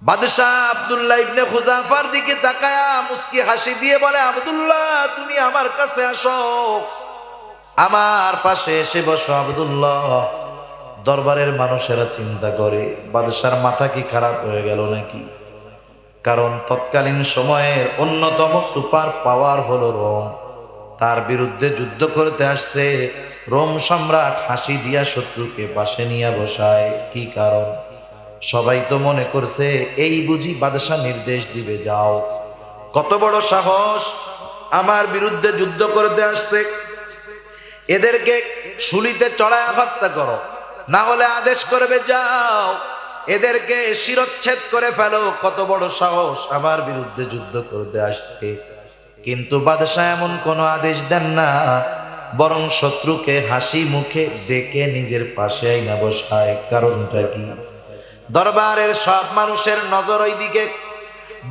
Speaker 1: বাদশাহ আব্দুল্লাহ ইবনে হুযাফার দিকে তাকায়া মুস্কি হাসি দিয়ে বলে, আব্দুল্লাহ তুমি আমার কাছে আসো, আমার পাশে এসে বসো। আব্দুল্লাহ, দরবারের মানুষেরা চিন্তা করে বাদশার মাথা কি খারাপ হয়ে গেল নাকি? কারণ তৎকালীন সময়ের অন্যতম সুপার পাওয়ার হলো রোম, তার বিরুদ্ধে যুদ্ধ করতে আসছে। রোম সম্রাট হাসি দিয়া শত্রুকে পাশে নিয়ে বসায়, কি কারণ? সবাই তো মনে করছে এই বুঝি বাদশা নির্দেশ দিবে, যাও, কত বড় সাহস, আমার বিরুদ্ধে যুদ্ধ করতে আসছে, এদেরকে শুলিতে চড়ায় হত্যা করো, না হলে আদেশ করবে যাও এদেরকে শিরচ্ছেদ করে ফেলো। কত বড় সাহস, আমার বিরুদ্ধে যুদ্ধ করতে আসছে। কিন্তু বাদশাহ এমন কোনো আদেশ দেন না, বরং শত্রুকে হাসি মুখে ডেকে নিজের পাশে আইনা বসায়। কারণটা কি? দরবারের সব মানুষের নজর ওই দিকে।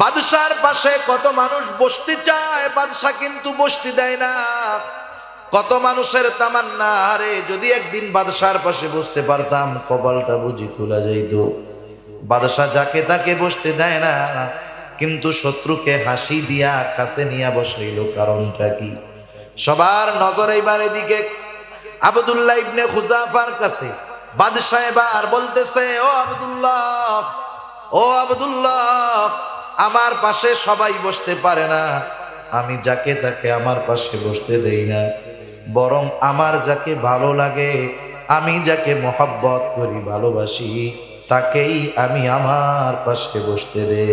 Speaker 1: বাদশার পাশে কত মানুষ বসতে চায়, বাদশাহ কিন্তু বসতে দেয় না। কত মানুষের তামান্না, আরে যদি একদিন বাদশার পাশে বসতে পারতাম, কপালটা বুঝি খোলা যাইত। বাদশাহ যাকে তাকে বসতে দেয় না, কিন্তু শত্রুকে হাসি দিয়া কাছে নিয়ে বসাইল। কারণটা কি? সবার নজর এইবার এদিকে আব্দুল্লাহ ইবনে হুযাফার কাছে। বাদশাহ এবার বলতেছে, ও আব্দুল্লাহ, ও আব্দুল্লাহ, আমার পাশে সবাই বসতে পারে না, আমি যাকে তাকে আমার পাশে বসতে দেই না, বরং আমার যাকে ভালো লাগে, আমি যাকে মহব্বত করি, ভালোবাসি, তাকেই আমি আমার পাশে বসতে দেই।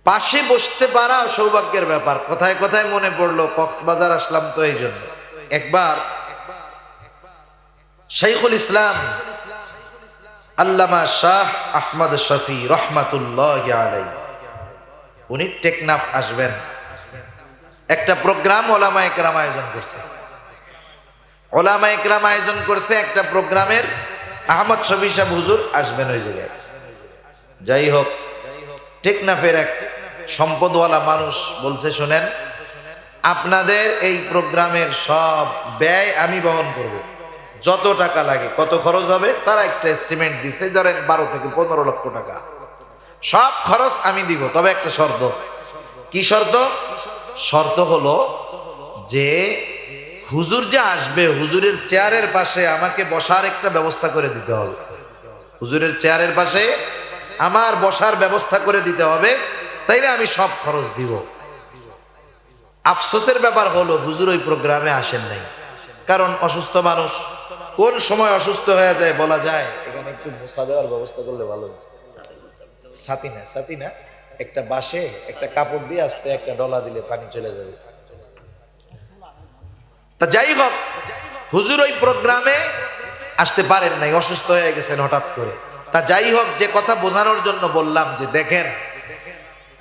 Speaker 1: পাশে বসতে পারা সৌভাগ্যের ব্যাপার। কথায় কথায় মনে পড়লো, কক্সবাজার আসলাম তো এই জন্য, একবার শাইখুল ইসলাম আল্লামা শাহ আহমদ শফি রহমাতুল্লাহ আলাই, উনি টেকনাফ আসবেন। একটা প্রোগ্রাম ওলামা একরাম আয়োজন করছে, ওলামা একরাম আয়োজন করছে একটা প্রোগ্রামের। আহমদ শফি সাহেব হুজুর আসবেন ওই জায়গায়। যাই হোক, টেকনাফের এক সম্পদওয়ালা মানুষ বলছে, শোনেন, আপনাদের এই প্রোগ্রামের সব ব্যয় আমি বহন করব, যত টাকা লাগে, কত খরচ হবে তারা একটা এস্টিমেট দিচ্ছে, ধরেন 12 থেকে 15 লক্ষ টাকা, সব খরচ আমি দিব, তবে একটা শর্ত। কি শর্ত? শর্ত হলো যে হুজুর যে আসবে, হুজুরের চেয়ারের পাশে আমাকে বসার একটা ব্যবস্থা করে দিতে হবে। হুজুরের চেয়ারের পাশে আমার বসার ব্যবস্থা করে দিতে হবে, তাইলে আমি সব খরচ দিব। আফসোসের ব্যাপার হলো হুজুর ওই প্রোগ্রামে আসেন নাই, কারণ অসুস্থ মানুষ, কোন সময় অসুস্থ হয়ে যায় বলা যায়। এখানে একটু মোছা দেওয়ার ব্যবস্থা করলে ভালো। সাথী না, একটা বাঁশে একটা কাপড় দিয়ে আস্তে একটা ডলা দিলে পানি চলে যাবে। তা যাই হোক, হুজুর ওই প্রোগ্রামে আসতে পারেন নাই, অসুস্থ হয়ে গেছেন হঠাৎ করে। তা যাই হোক, যে কথা বোঝানোর জন্য বললাম যে দেখেন,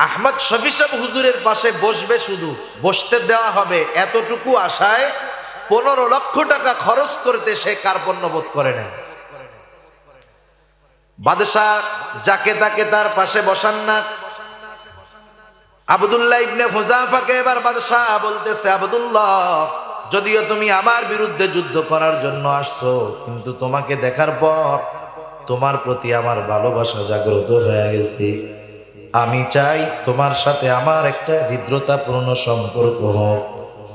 Speaker 1: আহমদ শফি সাহেব হুজুরের পাশে বসবে, শুধু বসতে দেওয়া হবে এতটুকু আশায় 15 লক্ষ টাকা খরচ করতে সে কার্পণ্য বোধ করে না। বাদশাহ যাকে তাকে তার পাশে বসান না। আব্দুল্লাহ ইবনে হুযাফাকে এবার বাদশাহ বলতেছে, আব্দুল্লাহ, যদিও তুমি আমার বিরুদ্ধে যুদ্ধ করার জন্য আসছো, কিন্তু তোমাকে দেখার পর তোমার প্রতি আমার ভালোবাসা জাগ্রত হয়ে গেছে। আমি চাই তোমার সাথে আমার একটা হৃদ্রতাপূর্ণ সম্পর্ক হোক,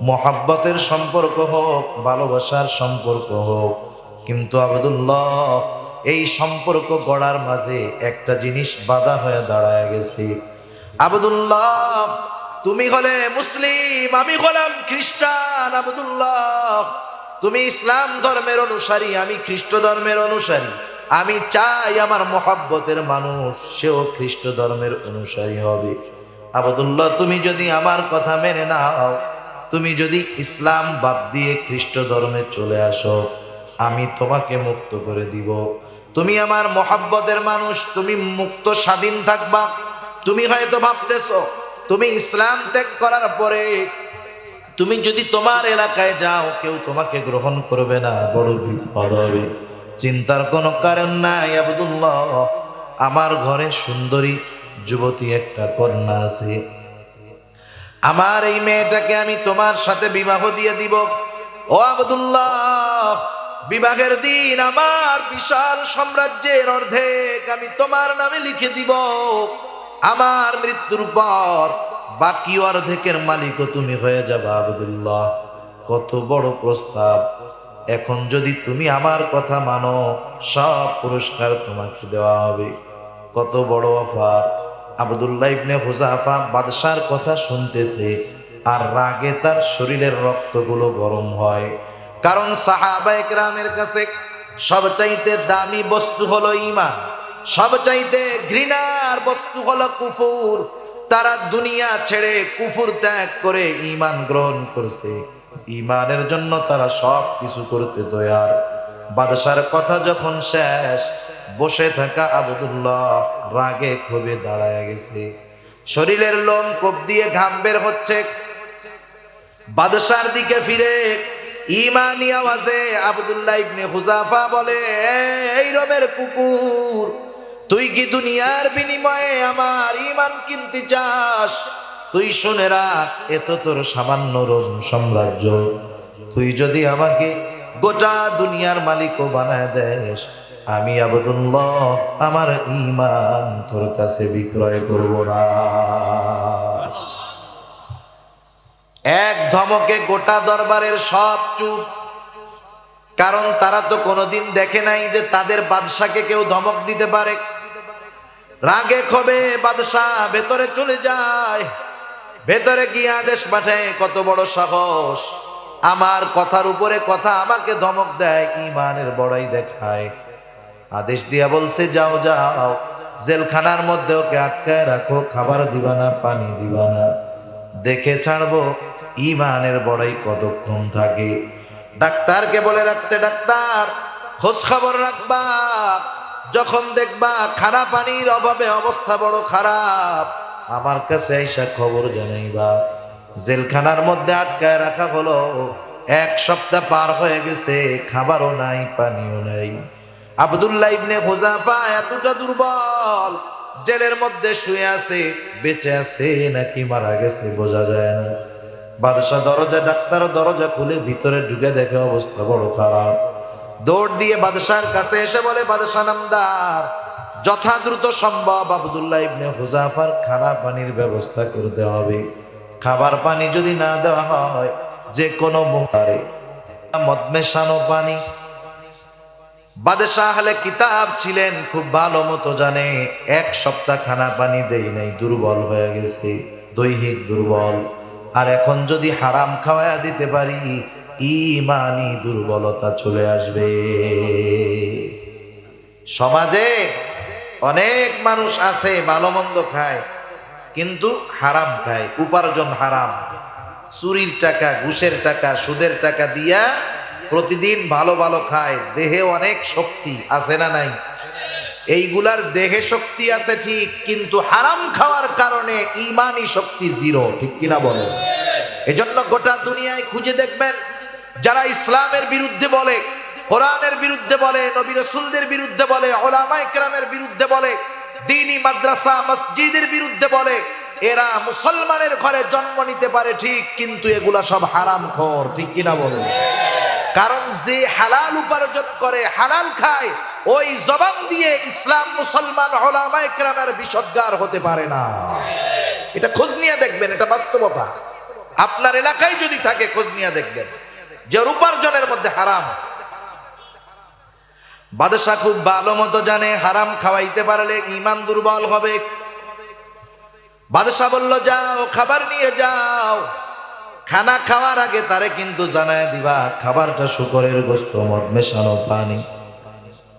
Speaker 1: মহাব্বতের সম্পর্ক হোক, ভালোবাসার সম্পর্ক হোক। কিন্তু আব্দুল্লাহ, এই সম্পর্ক গড়ার মাঝে একটা জিনিস বাধা হয়ে দাঁড়ায় গেছে। আব্দুল্লাহ, তুমি হলে মুসলিম, আমি হলাম খ্রিস্টান। আব্দুল্লাহ, তুমি ইসলাম ধর্মের অনুসারী, আমি খ্রিস্ট ধর্মের অনুসারী। আমি চাই আমার মহব্বতের মানুষ সেও খ্রিস্ট ধর্মের অনুসারী হবে। আব্দুল্লাহ, তুমি যদি আমার কথা মেনে নাও, তুমি যদি ইসলাম বাদ দিয়ে খ্রিস্ট ধর্মে চলে আসো, আমি তোমাকে মুক্ত করে দিব। তুমি আমার মহব্বতের মানুষ, তুমি মুক্ত স্বাধীন থাকবা। তুমি হয়তো ভাবতেছো তুমি ইসলাম ত্যাগ করার পরে তুমি যদি তোমার এলাকায় যাও, কেউ তোমাকে গ্রহণ করবে না, বড় বিপদ হবে। চিন্তার কোনো কারণ নাই আব্দুল্লাহ, আমার ঘরে সুন্দরী যুবতী একটা কন্যা আছে, আমার এই মেয়েটাকে আমি তোমার সাথে বিবাহ দিয়ে দিব। ও আব্দুল্লাহ, বিবাহের দিন আমার বিশাল সাম্রাজ্যের অর্ধেক আমি তোমার নামে লিখে দিব। আমার মৃত্যুর পর বাকি অর্ধেকের মালিকও তুমি হয়ে যাবে। আব্দুল্লাহ, কত বড় প্রস্তাব! এখন যদি তুমি আমার কথা মানো, সব পুরস্কার তোমাকে দেওয়া হবে। কত বড় অফার! আব্দুল্লাহ ইবনে হুযাফা বাদশার কথা শুনতেছে, আর রাগে তার শরীরের রক্তগুলো গরম হয়। কারণ সাহাবায়ে কেরামের কাছে সবচাইতে দামি বস্তু হলো ঈমান, সবচাইতে ঘৃণার বস্তু হলো কুফর। তারা দুনিয়া ছেড়ে কুফর ত্যাগ করে ঈমান গ্রহণ করছে। ঈমানের জন্য তারা সব কিছু করতে তৈয়ার। বাদশার কথা যখন শেষ, বসে থাকা আব্দুল্লাহ রাগে ক্ষোভে দাঁড়ায় গেছে, শরীরের লোম কোপ দিয়ে ঘাম বের হচ্ছে। বাদশার দিকে ফিরে ঈমানি আওয়াজে আব্দুল্লাহ ইবনে হুযাফা বলে, এই রবের কুকুর, তুই কি দুনিয়ার বিনিময়ে আমার ঈমান কিনতে চাস? তুই শুনে রাখ, এত তোর সামান্য রোম সাম্রাজ্য, তুই যদি আমাকে গোটা দুনিয়ার মালিকও বানায় দেস, আমি আব্দুল্লাহ আমার ঈমান তোর কাছে বিক্রয় করব না। এক ধমকে গোটা দরবারের সব চুপ, কারণ তারা তো কোনোদিন দেখে নাই যে তাদের বাদশাকে কেউ ধমক দিতে পারে। রাগে ক্ষোভে বাদশাহ ভেতরে চলে যায়, ভেতরে গিয়ে আদেশ পাঠায়, কত বড় সাহস, আমার কথার উপরে কথা, আমাকে ধমক দেয়, ঈমানের বড়াই দেখায়। আদেশ দিয়া বলছে, যাও যাও, জেলখানার মধ্যে ওকে আটকায় রাখো, খাবার দিবা না, পানি দিবা না, দেখে ছাড়বো ঈমানের বড়াই কতক্ষণ থাকে। ডাক্তারকে বলে রাখছে, ডাক্তার খোঁজ খবর রাখবা, যখন দেখবা খানা পানির অভাবে অবস্থা বড় খারাপ, আমার কাছে আইসা খবর জানাইবা। জেলখানার মধ্যে আটকায় রাখা হলো, 1 সপ্তাহ পার হয়ে গেছে, খাবারও নাই, পানিও নাই। আব্দুল্লাহ ইবনে হুযাফা এতটা দুর্বল, জেলের মধ্যে শুয়ে আছে, বেঁচে আছে নাকি মারা গেছে বোঝা যায় না। বাদশা দরজা, ডাক্তার দরজা খুলে ভিতরে ঢুকে দেখে অবস্থা বড় খারাপ। দৌড় দিয়ে বাদশার কাছে এসে বলে, বাদশা নামদার, যথা দ্রুত সম্ভব আব্দুল্লাহ ইবনে হুযাফার খানা পানির ব্যবস্থা করতে হবে। খাবার পানি যদি না দেওয়া হয়, যে কোনো মুহূর্তে মদ মেশানো পানি। বাদশাহ আহলে কিতাব ছিলেন, খুব ভালো মতো জানে 1 সপ্তাহ খানা পানি দেই নাই, দুর্বল হয়ে গেছে, দৈহিক দুর্বল। আর এখন যদি হারাম খাওয়ায়া দিতে পারি, ঈমানি দুর্বলতা চলে আসবে। সমাজে অনেক মানুষ আছে ভালো মন্দ খায়, কিন্তু হারাম খায়, উপার্জন হারাম, চুরির টাকা, ঘুষের টাকা, সুদের টাকা দিয়া প্রতিদিন ভালো ভালো খায়, দেহে অনেক শক্তি আছে না নাই? এইগুলার দেহে শক্তি আছে ঠিক, কিন্তু হারাম খাওয়ার কারণে ঈমানি শক্তি 0, ঠিক কিনা বলেন? এজন্য গোটা দুনিয়ায় খুঁজে দেখবেন, যারা ইসলামের বিরুদ্ধে বলে, কোরআনের বিরুদ্ধে বলে, নবী রাসূলদের বিরুদ্ধে বলে, উলামায়ে কেরামের বিরুদ্ধে বলে, দ্বীনি মাদ্রাসা মসজিদের বিরুদ্ধে বলে, এরা মুসলমানের ঘরে জন্ম নিতে পারে ঠিক, কিন্তু এগুলা সব হারামখোর, ঠিক কিনা বলেন? কারণ যে হালাল উপার্জন করে, হালাল খায়, ওই জবান দিয়ে ইসলাম, মুসলমান, উলামায়ে কেরামের বিশজ্ঞার হতে পারে না। এটা খোঁজ নিয়ে দেখবেন, এটা বাস্তবতা। আপনার এলাকায় যদি থাকে খোঁজ নিয়ে দেখবেন যে উপার্জনের মধ্যে হারাম আছে। বাদশা খুব ভালো মতো জানে হারাম খাওয়াইতে পারলে ঈমান দুর্বল হবে। বাদশা বলল, যাও খাবার নিয়ে যাও। খানা খাওয়ার আগে তারে কিন্তু জানায় দিবা খাবারটা শুকরের গোশত, মদ মেশানো পানি।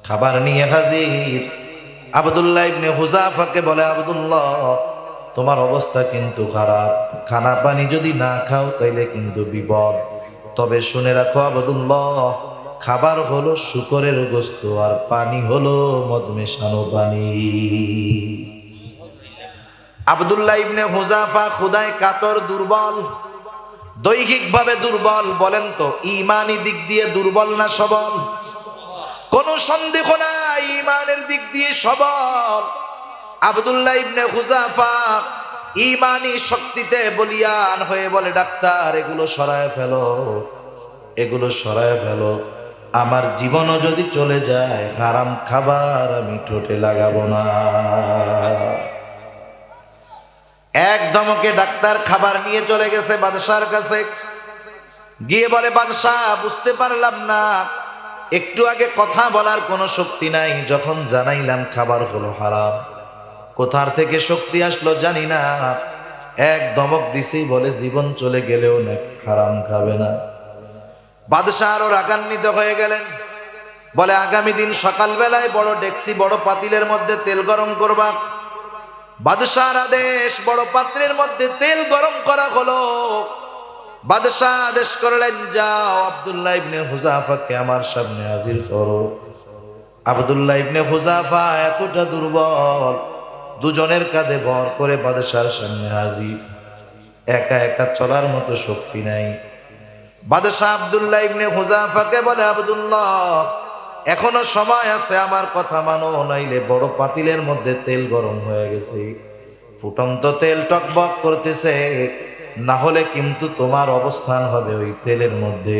Speaker 1: খাবার নিয়ে হাজির। আব্দুল্লাহ ইবনে হুযাফাকে বলে, আব্দুল্লাহ, তোমার অবস্থা কিন্তু খারাপ, খানা পানি যদি না খাও তাইলে কিন্তু বিপদ। তবে শুনে রাখো আব্দুল্লাহ, খাবার হলো শুকরের গোশত আর পানি হলো মদ মেশানো পানি। আব্দুল্লাহ ইবনে হুযাফা খুদায় কাতর, দুর্বল, দৈহিকভাবে দুর্বল। বলেন তো, ঈমানি দিক দিয়ে দুর্বল না সবল? কোনো সন্দেহ নাই, ঈমানের দিক দিয়ে সবল। আব্দুল্লাহ ইবনে হুযাফা ঈমানি শক্তিতে বলিয়ান হয়ে বলে, ডাক্তার, এগুলো সরায় ফেলো, এগুলো সরায় ফেলো। আমার জীবনও যদি চলে যায়, হারাম খাবার আমি ঠোঁটে লাগাবো না। এক ধমকে ডাক্তার খাবার নিয়ে চলে গেছে বাদশার কাছে। গিয়ে বলে, বাদশাহ, বুঝতে পারলাম না, একটু আগে কথা বলার কোনো শক্তি নাই, যখন জানাইলাম খাবার হলো হারাম, কোথার থেকে শক্তি আসলো জানি না। এক ধমক দিছেই বলে, জীবন চলে গেলেও না হারাম খাবে না। বাদশাহ আরো রাগান্বিত হয়ে গেলেন। বলে, আগামী দিন সকালবেলায় বড় ডেকসি, বড় পাতিলের মধ্যে তেল গরম করবা। বাদশাহর আদেশ, বড় পাত্রের মধ্যে তেল গরম করা হলো। বাদশাহ আদেশ করলেন, যাও আব্দুল্লাহ ইবনে হুযাফাকে আমার সামনে হাজির করো। আব্দুল্লাহ ইবনে হুযাফা এতটা দুর্বল, দুজনের কাঁধে ভর করে বাদশার সামনে হাজির। একা একা চলার মতো শক্তি নাই। বাদশাহ আব্দুল্লাহ ইবনে হুযাফাকে বলে, আব্দুল্লাহ, এখনো সময় আছে, আমার কথা মানো, নাইলে বড় পাতিলের মধ্যে তেল গরম হয়ে গেছে, ফুটন্ত তেল টকবক করতেছে, না হলে কিন্তু তোমার অবস্থান হবে ওই তেলের মধ্যে।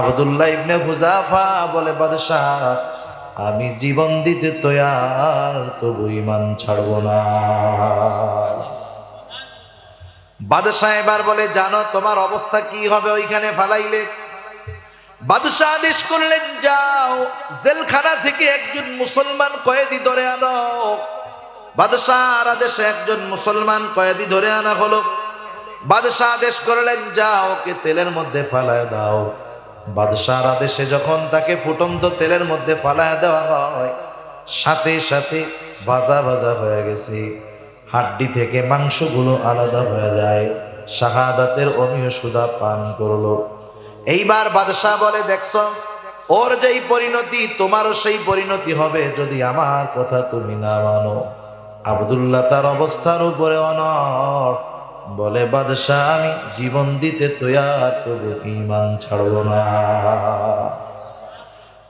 Speaker 1: আব্দুল্লাহ ইবনে হুযাফা বলে, বাদশাহ, আমি জীবন দিতে তৈয়ার, তবু ঈমান ছাড়ব না। বাদশাহ এবার বলে, জানো তোমার অবস্থা কি হবে ওইখানে ফালাইলে? বাদশাহ আদেশ করলেন, যাও জেলখানা থেকে একজন মুসলমান কয়েদি ধরে আনো। বাদশাহর আদেশে একজন মুসলমান কয়েদি ধরে আনা হলো। বাদশাহ আদেশ করলেন, যাও ওকে তেলের মধ্যে ফালায় দাও। বাদশাহর আদেশে যখন তাকে ফুটন্ত তেলের মধ্যে ফালায় দেওয়া হয়, সাথে সাথে ভাজা ভাজা হয়ে গেছে, হাড্ডি থেকে মাংসগুলো আলাদা হয়ে যায়। শাহাদাতের অমীয় সুধা পান করলো। এইবার বাদশাহ বলে, দেখছো ওর যেই পরিণতি তোমারও সেই পরিণতি হবে যদি আমার কথা তুমি না মানো। আব্দুল্লাহ তার অবস্থার উপরে অনড়, বলে বাদশাহ আমি জীবন দিতে তৈয়ার, তবু ঈমান ছাড়ব না।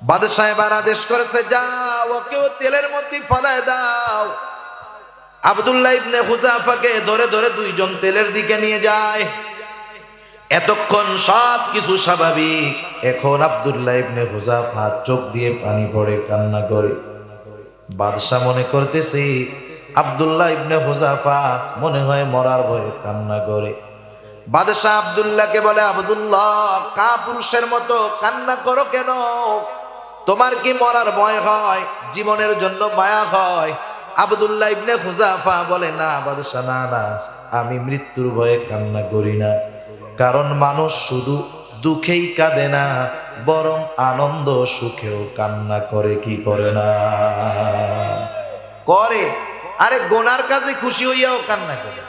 Speaker 1: বাদশাহ এবার আদেশ করেছে, যাও ওকেও তেলের মধ্যে ফলায় দাও। আব্দুল্লাহ ইবনে হুযাফাকে ধরে ধরে দুইজন তেলের দিকে নিয়ে যায়। এতক্ষণ সব কিছু স্বাভাবিক, এখন আব্দুল্লাহ ইবনে হুযাফা চোখ দিয়ে পানি পড়ে, কান্না করে। বাদশাহ মনে করতেছে আব্দুল্লাহ ইবনে হুযাফা মনে হয় মরার ভয়ে কান্না করে। বাদশাহ আব্দুল্লাহকে বলে, আব্দুল্লাহ কাপুরুষের মতো কান্না করো কেন? তোমার কি মরার ভয় হয়, জীবনের জন্য মায়া হয়? আব্দুল্লাহ ইবনে হুযাফা বলে, না বাদশাহ, না না, আমি মৃত্যুর ভয়ে কান্না করি না। কারণ মানুষ শুধু দুঃখেই কাঁদে না, বরং আনন্দ সুখেও কান্না করে, কি করে না? করে। আরে গোনার কাজে খুশি হইয়াও কান্না করে।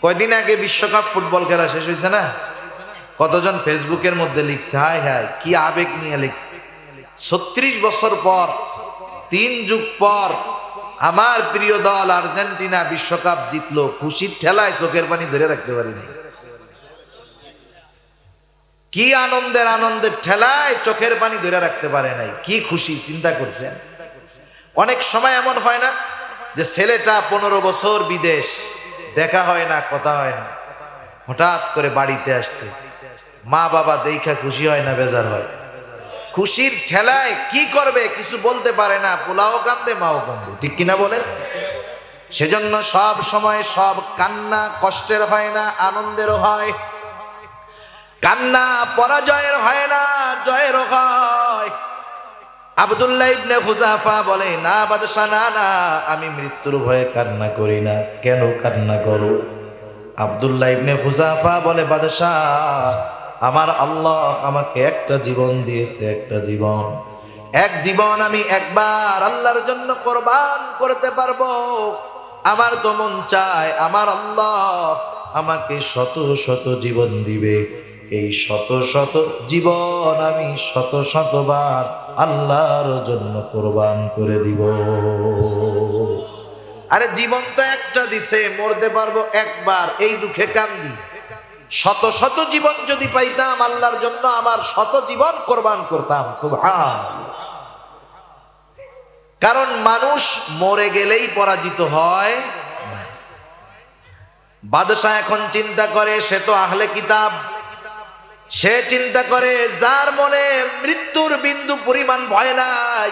Speaker 1: কয়দিন আগে বিশ্বকাপ ফুটবল খেলা শেষ হয়েছে না, কতজন ফেসবুকের মধ্যে লিখছে, হায় হায় কি আবেগ নিয়ে লিখছে। 36 বছর পর, 3 যুগ পর আমার প্রিয় দল আর্জেন্টিনা বিশ্বকাপ জিতলো, খুশির ঠেলায় চোখের পানি ধরে রাখতে পারি নাই। কি আনন্দের ঠেলায় চোখের পানি ধরে রাখতে পারে নাই, কি খুশি, চিন্তা করছেন? অনেক সময় এমন হয় না যে ছেলেটা 15 বছর বিদেশ, দেখা হয় না, কথা হয় না, হঠাৎ করে বাড়িতে আসছে, মা বাবা দেখা খুশি হয় না, বেজার হয়? খুশির ঠেলায় কি করবে কিছু বলতে পারে না, পোলাও কান্দে মাও কান্দে, ঠিক কিনা বলেন? সেজন্য সব সময় সব কান্না কষ্টের হয় না, আনন্দেরও হয়। কান্না পরাজয়ের হয় না, জয়েরও হয়। আব্দুল্লাহ ইবনে হুযাফা বলে, না বাদশাহ, না না, আমি মৃত্যুর ভয়ে কান্না করি না। কেন কান্না করো? আব্দুল্লাহ ইবনে হুযাফা বলে, বাদশাহ আমার আল্লাহ আমাকে একটা জীবন দিয়েছে, একটা জীবন, এক জীবন আমি একবার আল্লাহর জন্য কোরবান করতে পারবো। আমার তো মন চায় আমার আল্লাহ আমাকে শত শত জীবন দিবে, এই শত শত জীবন আমি শত শতবার আল্লাহর জন্য কোরবান করে দিব। আরে জীবন তো একটা দিছে, মরতে পারবো একবার, এই দুঃখে কান্দি। শত শত জীবন যদি পাইতাম আল্লাহর জন্য আমার শত জীবন কোরবান করতাম। সুবহানাল্লাহ। কারণ মানুষ মরে গেলেই পরাজিত হয়। বাদশাহ এখন চিন্তা করে, সে তো আহলে কিতাব, সে চিন্তা করে যার মনে মৃত্যুর বিন্দু পরিমাণ ভয় নাই,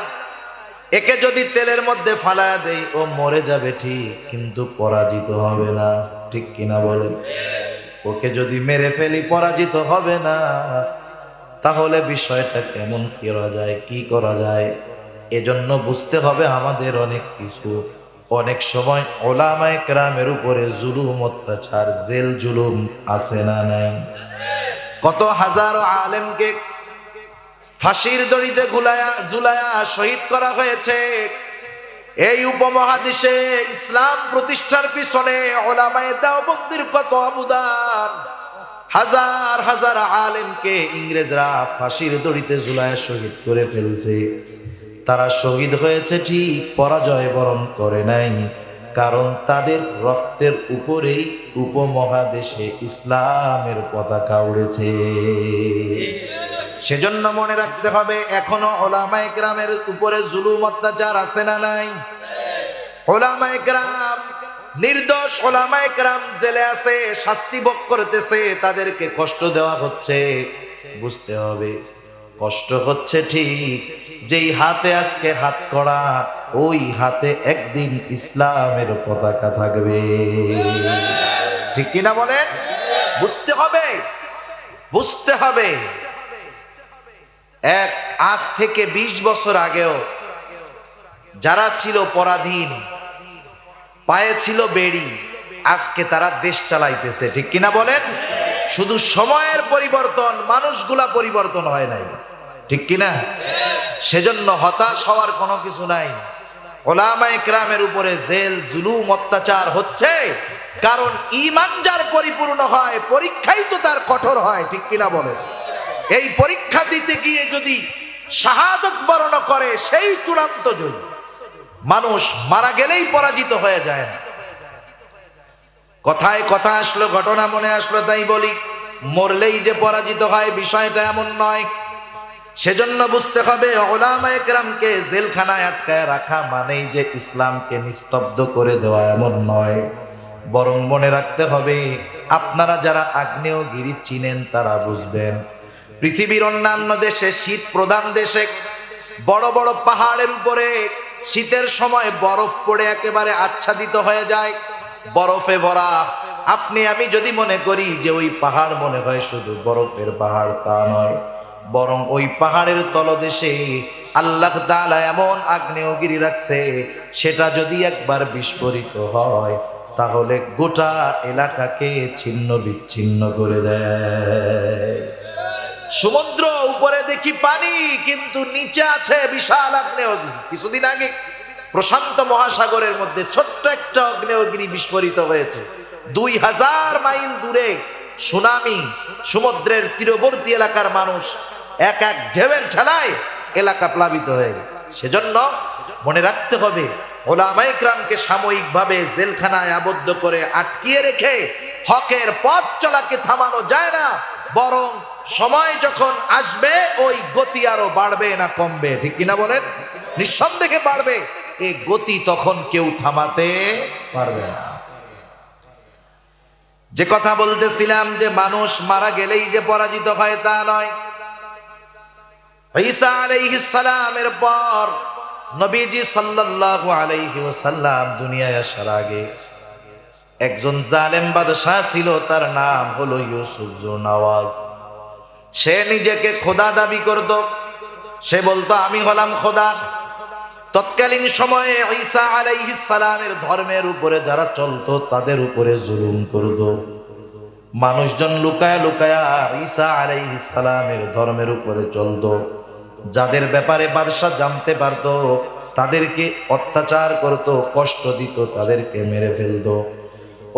Speaker 1: একে যদি তেলের মধ্যে ফালায়া দেই ও মরে যাবে ঠিক, কিন্তু পরাজিত হবে না, ঠিক কিনা বলেন? ওকে যদি মেরে ফেলি পরাজিত হবে না। তাহলে বিষয়টা কেমন করা যায়, কি করা যায়? এজন্য বুঝতে হবে আমাদের অনেক কিছু। অনেক সময় উলামায়ে কেরামের উপরে জুলুম, অত্যাচার, জেল জুলুম আছে না নাই? কত হাজারো আলেমকে ফাঁসির দড়িতে ঝুলায়া শহীদ করা হয়েছে। এই উপমহাদেশে ইসলাম প্রতিষ্ঠার পিছনে উলামায়ে দেওবন্দির কত অবদান। হাজার হাজার আলেমকে ইংরেজরা ফাঁসির দড়িতে ঝুলায়া শহীদ করে ফেলছে। তারা শহীদ হয়েছে ঠিক, পরাজয় বরণ করে নাই, কারণ তাদের রক্তের উপরেই উপমহাদেশে ইসলামের পতাকা উড়েছে। সেজন্য মনে রাখতে হবে এখনো উলামায়ে কেরামের উপরে জুলুম, অত্যাচার আছে না নাই? উলামায়ে কেরাম, নির্দোষ উলামায়ে কেরাম জেলে আছে, শাস্তি ভোগ করতেছে, তাদেরকে কষ্ট দেওয়া হচ্ছে। বুঝতে হবে কষ্ট হচ্ছে ঠিক, যেই হাতে আজকে হাত করা, ওই হাতে একদিন ইসলামের পতাকা থাকবে, ঠিক কিনা বলেন? বুঝতে হবে, বুঝতে হবে। আজ থেকে 20 বছর আগেও যারা ছিল পরাধীন, পায়ে ছিল বেড়ি, আজকে তারা দেশ চালাইতেছে, ঠিক কিনা বলেন? শুধু সময়ের পরিবর্তন, মানুষগুলা পরিবর্তন হয় নাই, ঠিক কিনা? সেজন্য হতাশ হওয়ার কোনো কিছু নাই। উলামায়ে কেরামের উপরে জেল জুলুম অত্যাচার হচ্ছে, কারণ ঈমান যার পরিপূর্ণ হয় পরীক্ষাই তো তার কঠোর হয়, ঠিক কিনা বলেন? এই পরীক্ষা দিতে গিয়ে যদি শাহাদাত বরণ করে সেই চূড়ান্ত জয়ী। মানুষ মারা গেলেই পরাজিত হয়ে যায় না। কথায় কথা আসলো, ঘটনা মনে আসলো তাই বলি, মরলেই যে পরাজিত হয় বিষয়টা এমন নয়। সেজন্য বুঝতে হবে উলামায়ে কেরামকে জেলখানায় আটকায় রাখা মানেই যে ইসলামকে নিস্তব্ধ করে দেওয়া এমন নয়, বরং মনে রাখতে হবে আপনারা যারা আগ্নেয়গিরি চিনেন তারা বুঝবেন পৃথিবীর অন্যান্য দেশে, শীত প্রধান দেশে বড় বড় পাহাড়ের উপরে শীতের সময় বরফ পড়ে একেবারে আচ্ছাদিত হয়ে যায়, বরফে ভরা। আপনি আমি যদি মনে করি যে ওই পাহাড় মনে হয় শুধু বরফের পাহাড়, তা নয়, বরং ওই পাহাড়ের তলদেশে আল্লাহ তাআলা এমন আগ্নেয়গিরি রাখছে, সেটা যদি একবার বিস্ফোরিত হয় তাহলে গোটা এলাকাকে ছিন্ন বিচ্ছিন্ন করে দেয়। সমুদ্র উপরে দেখি পানি, কিন্তু নিচে আছে বিশাল আগ্নেয়গিরি। কিছুদিন আগে প্রশান্ত মহাসাগরের মধ্যে ছোট্ট একটা আগ্নেয়গিরি বিস্ফোরিত হয়েছে। 2000 মাইল দূরে সুনামি, সমুদ্রের তীরবর্তী এলাকার মানুষ এক এক ঢেউয়ের ঠেলায় এলাকা প্লাবিত হয়ে গেছে। সেজন্য মনে রাখতে হবে উলামায়ে কেরামকে সাময়িকভাবে জেলখানায় আবদ্ধ করে আটকিয়ে রেখে হকের পথ চলাকে থামানো যায় না, বরং সময় যখন আসবে ওই গতি আরো বাড়বে না কমবে? ঠিক কিনা বলেন? নিঃসন্দেহে বাড়বে। এই গতি তখন কেউ থামাতে পারবে না। যে কথা বলতেছিলাম যে মানুষ মারা গেলেই যে পরাজিত হয় তা নয়। ঈসা আলাইহিস সালামের পর নবীজি সাল্লাল্লাহু আলাইহি ওয়াসাল্লাম দুনিয়ায় আসার আগে একজন জালেম বাদশা ছিল, তার নাম হলো ইউসুফ জুরনাওয়াজ। সে নিজেকে খোদা দাবি করত, সে বলতো আমি হলাম খোদা। তৎকালীন সময়ে ঈসা আলাইহিস সালামের ধর্মের উপরে যারা চলতো তাদের উপরে জুলুম করত। মানুষজন লুকায়া লুকায়া ঈসা আলাইহিস সালামের ধর্মের উপরে চলতো। যাদের ব্যাপারে বাদশা জানতে পারত তাদেরকে অত্যাচার করত, কষ্ট দিত, তাদেরকে মেরে ফেলতো।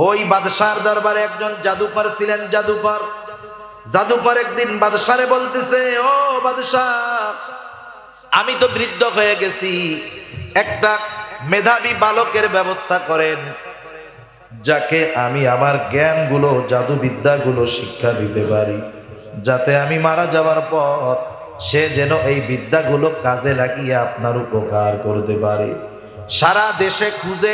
Speaker 1: ওই বাদশার দরবারে একজন জাদুকর ছিলেন। জাদুকর একদিন বাদশারে বলতেছে, ও বাদশাহ, আমি তো বৃদ্ধ হয়ে গেছি, একটা মেধাবী বালকের ব্যবস্থা করেন যাকে আমি আমার জ্ঞানগুলো, জাদুবিদ্যাগুলো শিক্ষা দিতে পারি, যাতে আমি মারা যাওয়ার পর সে যেন এই বিদ্যাগুলো কাজে লাগিয়ে আপনার উপকার করতে পারে। সারা দেশে খুঁজে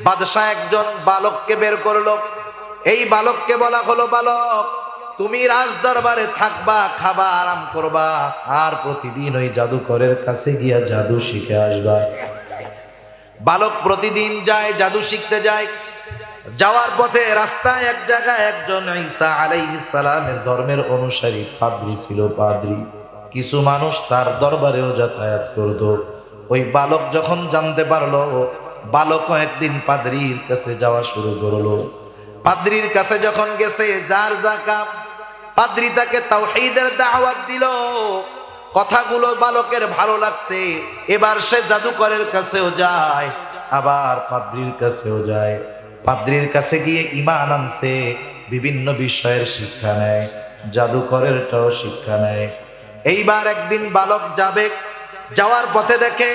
Speaker 1: বাদশাহ একজন বালককে বের করলো। এই বালককে বলা হলো, বালক তুমি রাজ দরবারে থাকবা, খাবা, আরাম করবা, আর প্রতিদিন ওই জাদুকরের কাছে গিয়া জাদু শিখে আসবা। বালক প্রতিদিন যায়, জাদু শিখতে যায়। যাওয়ার পথে রাস্তায় এক জায়গায় একজন ঈসা আলাইহিস সালামের ধর্মের অনুসারী পাদ্রী ছিল, পাদ্রী। কিছু মানুষ তার দরবারেও যাতায়াত করত। ওই বালক যখন জানতে পারলো, বালক একদিন পাদ্রীর কাছে যাওয়া শুরু করলো। পাদ্রীর কাছে যখন গেছে, যার যা কাম, পাদ্রী তাকে তাওহীদের দাওয়াত দিল। কথাগুলো বালকের ভালো লাগছে। এবার সে জাদুকরের কাছেও যায়, আবার পাদ্রীর কাছেও যায়। পাদ্রীর কাছে গিয়ে ঈমান আনছে, বিভিন্ন বিষয়ের শিক্ষা নেয়, জাদুকরেরটাও শিক্ষা নেয়। এইবার একদিন বালক যাবে, যাওয়ার পথে দেখে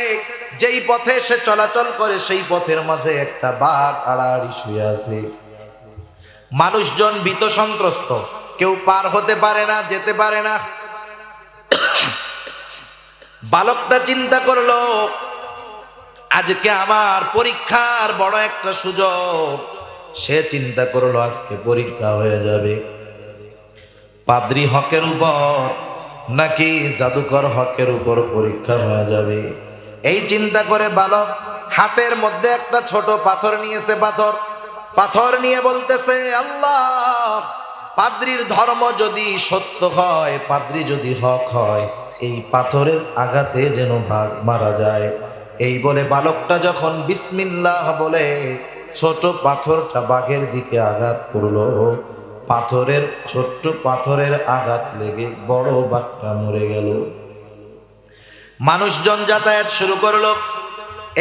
Speaker 1: যেই পথে সে চলাচল করে সেই পথের মাঝে একটা বাঘ আড়াআড়ি শুয়ে আছে। মানুষজন ভীত সন্ত্রস্ত, কেউ পার হতে পারে না, যেতে পারে না। বালকটা চিন্তা করলো, আজকে আমার পরীক্ষার বড় একটা সুযোগ। সে চিন্তা করলো আজকে পরীক্ষা হয়ে যাবে, পাদ্রী হকের উপর নাকি জাদুকর হকের উপর পরীক্ষা হয়ে যাবে। এই চিন্তা করে বালক হাতের মধ্যে একটা ছোট পাথর নিয়েছে। পাথর নিয়ে বলতেছে, আল্লাহ, পাদ্রীর ধর্ম যদি সত্য হয়, পাদ্রী যদি হক হয়, এই পাথরের আঘাতে যেন বাঘ মারা যায়। এই বলে বালকটা যখন বিসমিল্লাহ বলে ছোট পাথরটা বাঘের দিকে আঘাত করলো, ছোট্ট পাথরের আঘাত লেগে বড় বাঘটা মরে গেল। মানুষজন যাতায়াত শুরু করলো।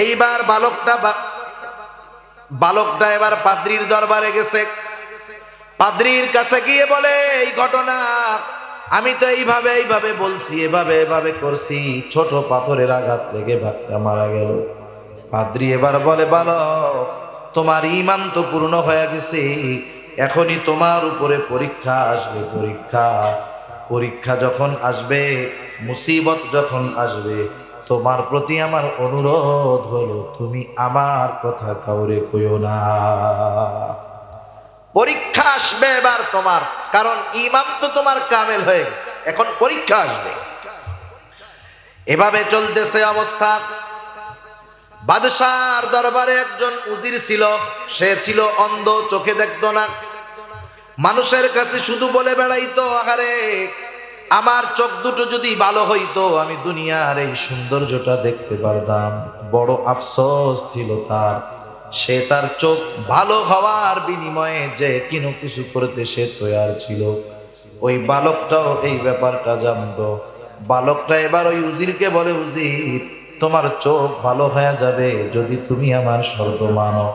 Speaker 1: এইবার বালকটা এবার পাদ্রীর দরবারে গেছে। পাদ্রীর কাছে গিয়ে বলে, এই ঘটনা আমি তো এইভাবে বলছি, এভাবে করছি, ছোট পাথরের আঘাত লেগে বাচ্চা মারা গেল। পাদ্রী এবার বলে, বালক, তোমার ঈমান তো পূর্ণ হয়ে গেছে, এখনই তোমার উপরে পরীক্ষা আসবে। পরীক্ষা যখন আসবে, মুসিবত যখন আসবে, তোমার প্রতি আমার অনুরোধ হলো তুমি আমার কথা কাউরে কইও না। পরীক্ষা আসবে এবার তোমার, কারণ ঈমান তো তোমার কামেল হয়ে গেছে, এখন পরীক্ষা আসবে। এভাবে চলতেছে অবস্থা। বাদশার দরবারে একজন উজির ছিল, সে ছিল অন্ধ, চোখে দেখতো না। মানুষের কাছে শুধু বলে বেড়াইতো, আহারে আমার চোখ দুটো যদি ভালো হইতো আমি দুনিয়ার এই সৌন্দর্যটা দেখতে পারতাম। বড় আফসোস ছিল তার, সে তার চোখ ভালো হওয়ার বিনিময়ে যে কিনো কিছু করতে সে তৈয়ার ছিল। ওই বালকটাও এই ব্যাপারটা জানতো। বালকটা এবার ওই উজিরকে বলে, উজির, তোমার চোখ ভালো হয়ে যাবে যদি তুমি আমার শর্ত মানো।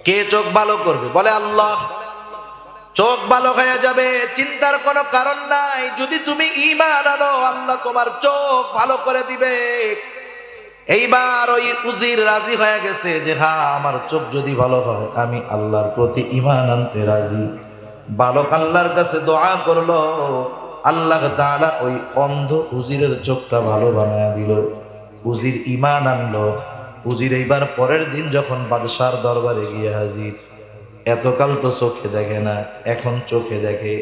Speaker 1: কে চোখ ভালো করবে? বলে আল্লাহ। চোখ ভালো হয়ে যাবে, চিন্তার কোনো কারণ নাই, যদি তুমি ঈমান আনো আল্লাহ তোমার চোখ ভালো করে দিবে। এইবার ওই উজির রাজি হয়ে গেছে যে হ্যাঁ, আমার চোখ যদি ভালো হয় আমি আল্লাহর প্রতি ঈমান আনতে রাজি। বালক আল্লাহর কাছে দোয়া করলো, আল্লাহ তাআলা ওই অন্ধ উজিরের চোখটা ভালো বানায় দিল। উজির ঈমান আনলো। উজির এইবার পরের দিন যখন বাদশার দরবারে গিয়ে হাজির, এতকাল তো চোখে দেখে না, এখন চোখে দেখে।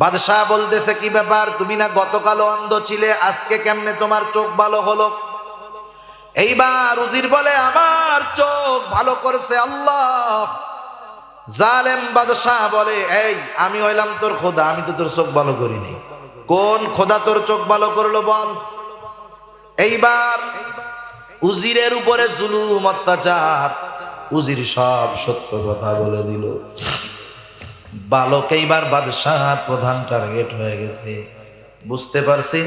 Speaker 1: বাদশাহ বলতেছে, কি ব্যাপার, তুমি না গতকাল অন্ধ ছিলে, আজকে কেমনে তোমার চোখ ভালো হলো? এইবার উজির বলে, আমার চোখ ভালো করছে আল্লাহ। জালেম বাদশাহ বলে, এই আমি হইলাম তোর খোদা, আমি তো তোর চোখ ভালো করিনি। কোন খোদা তোর চোখ ভালো করলো বল? এইবার উজিরের উপরে জুলুম, অত্যাচার, উজির সব সত্য কথা বলে দিল। বালক এইবার বাদশাহ প্রধান টার্গেট হয়ে গেছে। বুঝতে পারছি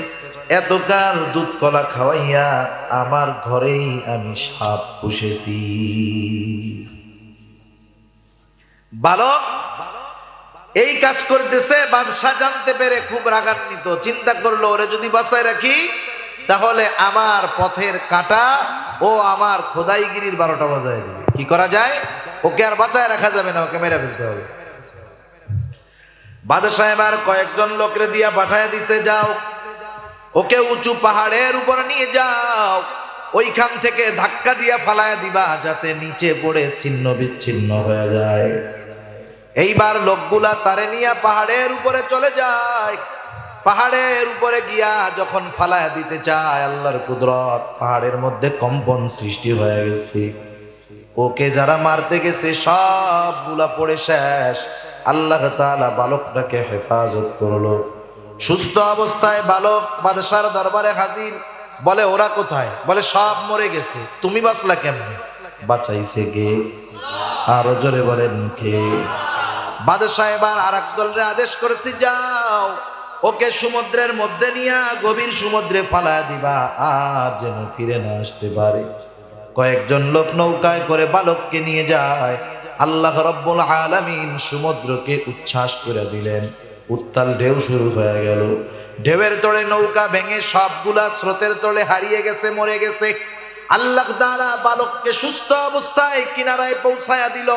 Speaker 1: এতকাল দুধ কলা খাওয়াইয়া আমার ঘরেই আমি সাপ পুষেছি। বালক এই কাজ করতেছে, বাদশাহ জানতে পেরে খুব রাগান্বিত, চিন্তা করলো ওরে যদি বাঁচায় রাখি তাহলে আমার পথের কাঁটা ও আমার খোদাইগিরির 12টা বাজায় দিবে। কি করা যায়? ওকে আর বাঁচায় রাখা যাবে না, ওকে মেরে ফেলতে হবে। বাদশাহ এবার কয়েকজন লোকরে দিয়া পাঠায় দিছে, যাও ওকে উঁচু পাহাড়ের উপর নিয়ে যাও, ওইখান থেকে ধাক্কা দিয়া ফালায় দিবা যাতে নিচে পড়ে ছিন্ন বিচ্ছিন্ন হয়ে যায়। এইবার লোকগুলা তারে নিয়ে পাহাড়ের উপরে চলে যায়। পাহাড়ের উপরে গিয়া যখন ফালায় দিতে চায়, আল্লাহর কুদরত, পাহাড়ের মধ্যে কম্পন সৃষ্টি হয়ে গেছে। ওকে যারা মারতে গেছে সবগুলা পড়ে শেষ। আল্লাহ তাআলা বালকটাকে হেফাজত করলো। সুস্থ অবস্থায় বালক বাদশার দরবারে হাজির। বলে, ওরা কোথায়? বলে, সব মরে গেছে। তুমি বাঁচলা কেমনে? বাঁচাইছে কে? আরো জোরে বলেন কে? বাদশাহ এবার আর এক দলের আদেশ করেছি, যাও ওকে সমুদ্রের মধ্যে নিয়ে গভীর সমুদ্রে ফালা দিবা, আর যেন ফিরে না আসতে পারে। কয়েকজন লোক নৌকায় করে বালককে নিয়ে যায়। আল্লাহ রাব্বুল আলামিন সমুদ্রকে উচ্ছ্বাস করে দিলেন। উত্তাল ঢেউ শুরু হয়ে গেল। ঢেউয়ের তোড়ে নৌকা ভেঙে সবগুলা স্রোতের তোড়ে হারিয়ে গেছে, মরে গেছে। আল্লাহ তাআলা বালককে সুস্থ অবস্থায় কিনারায় পৌঁছায়া দিল।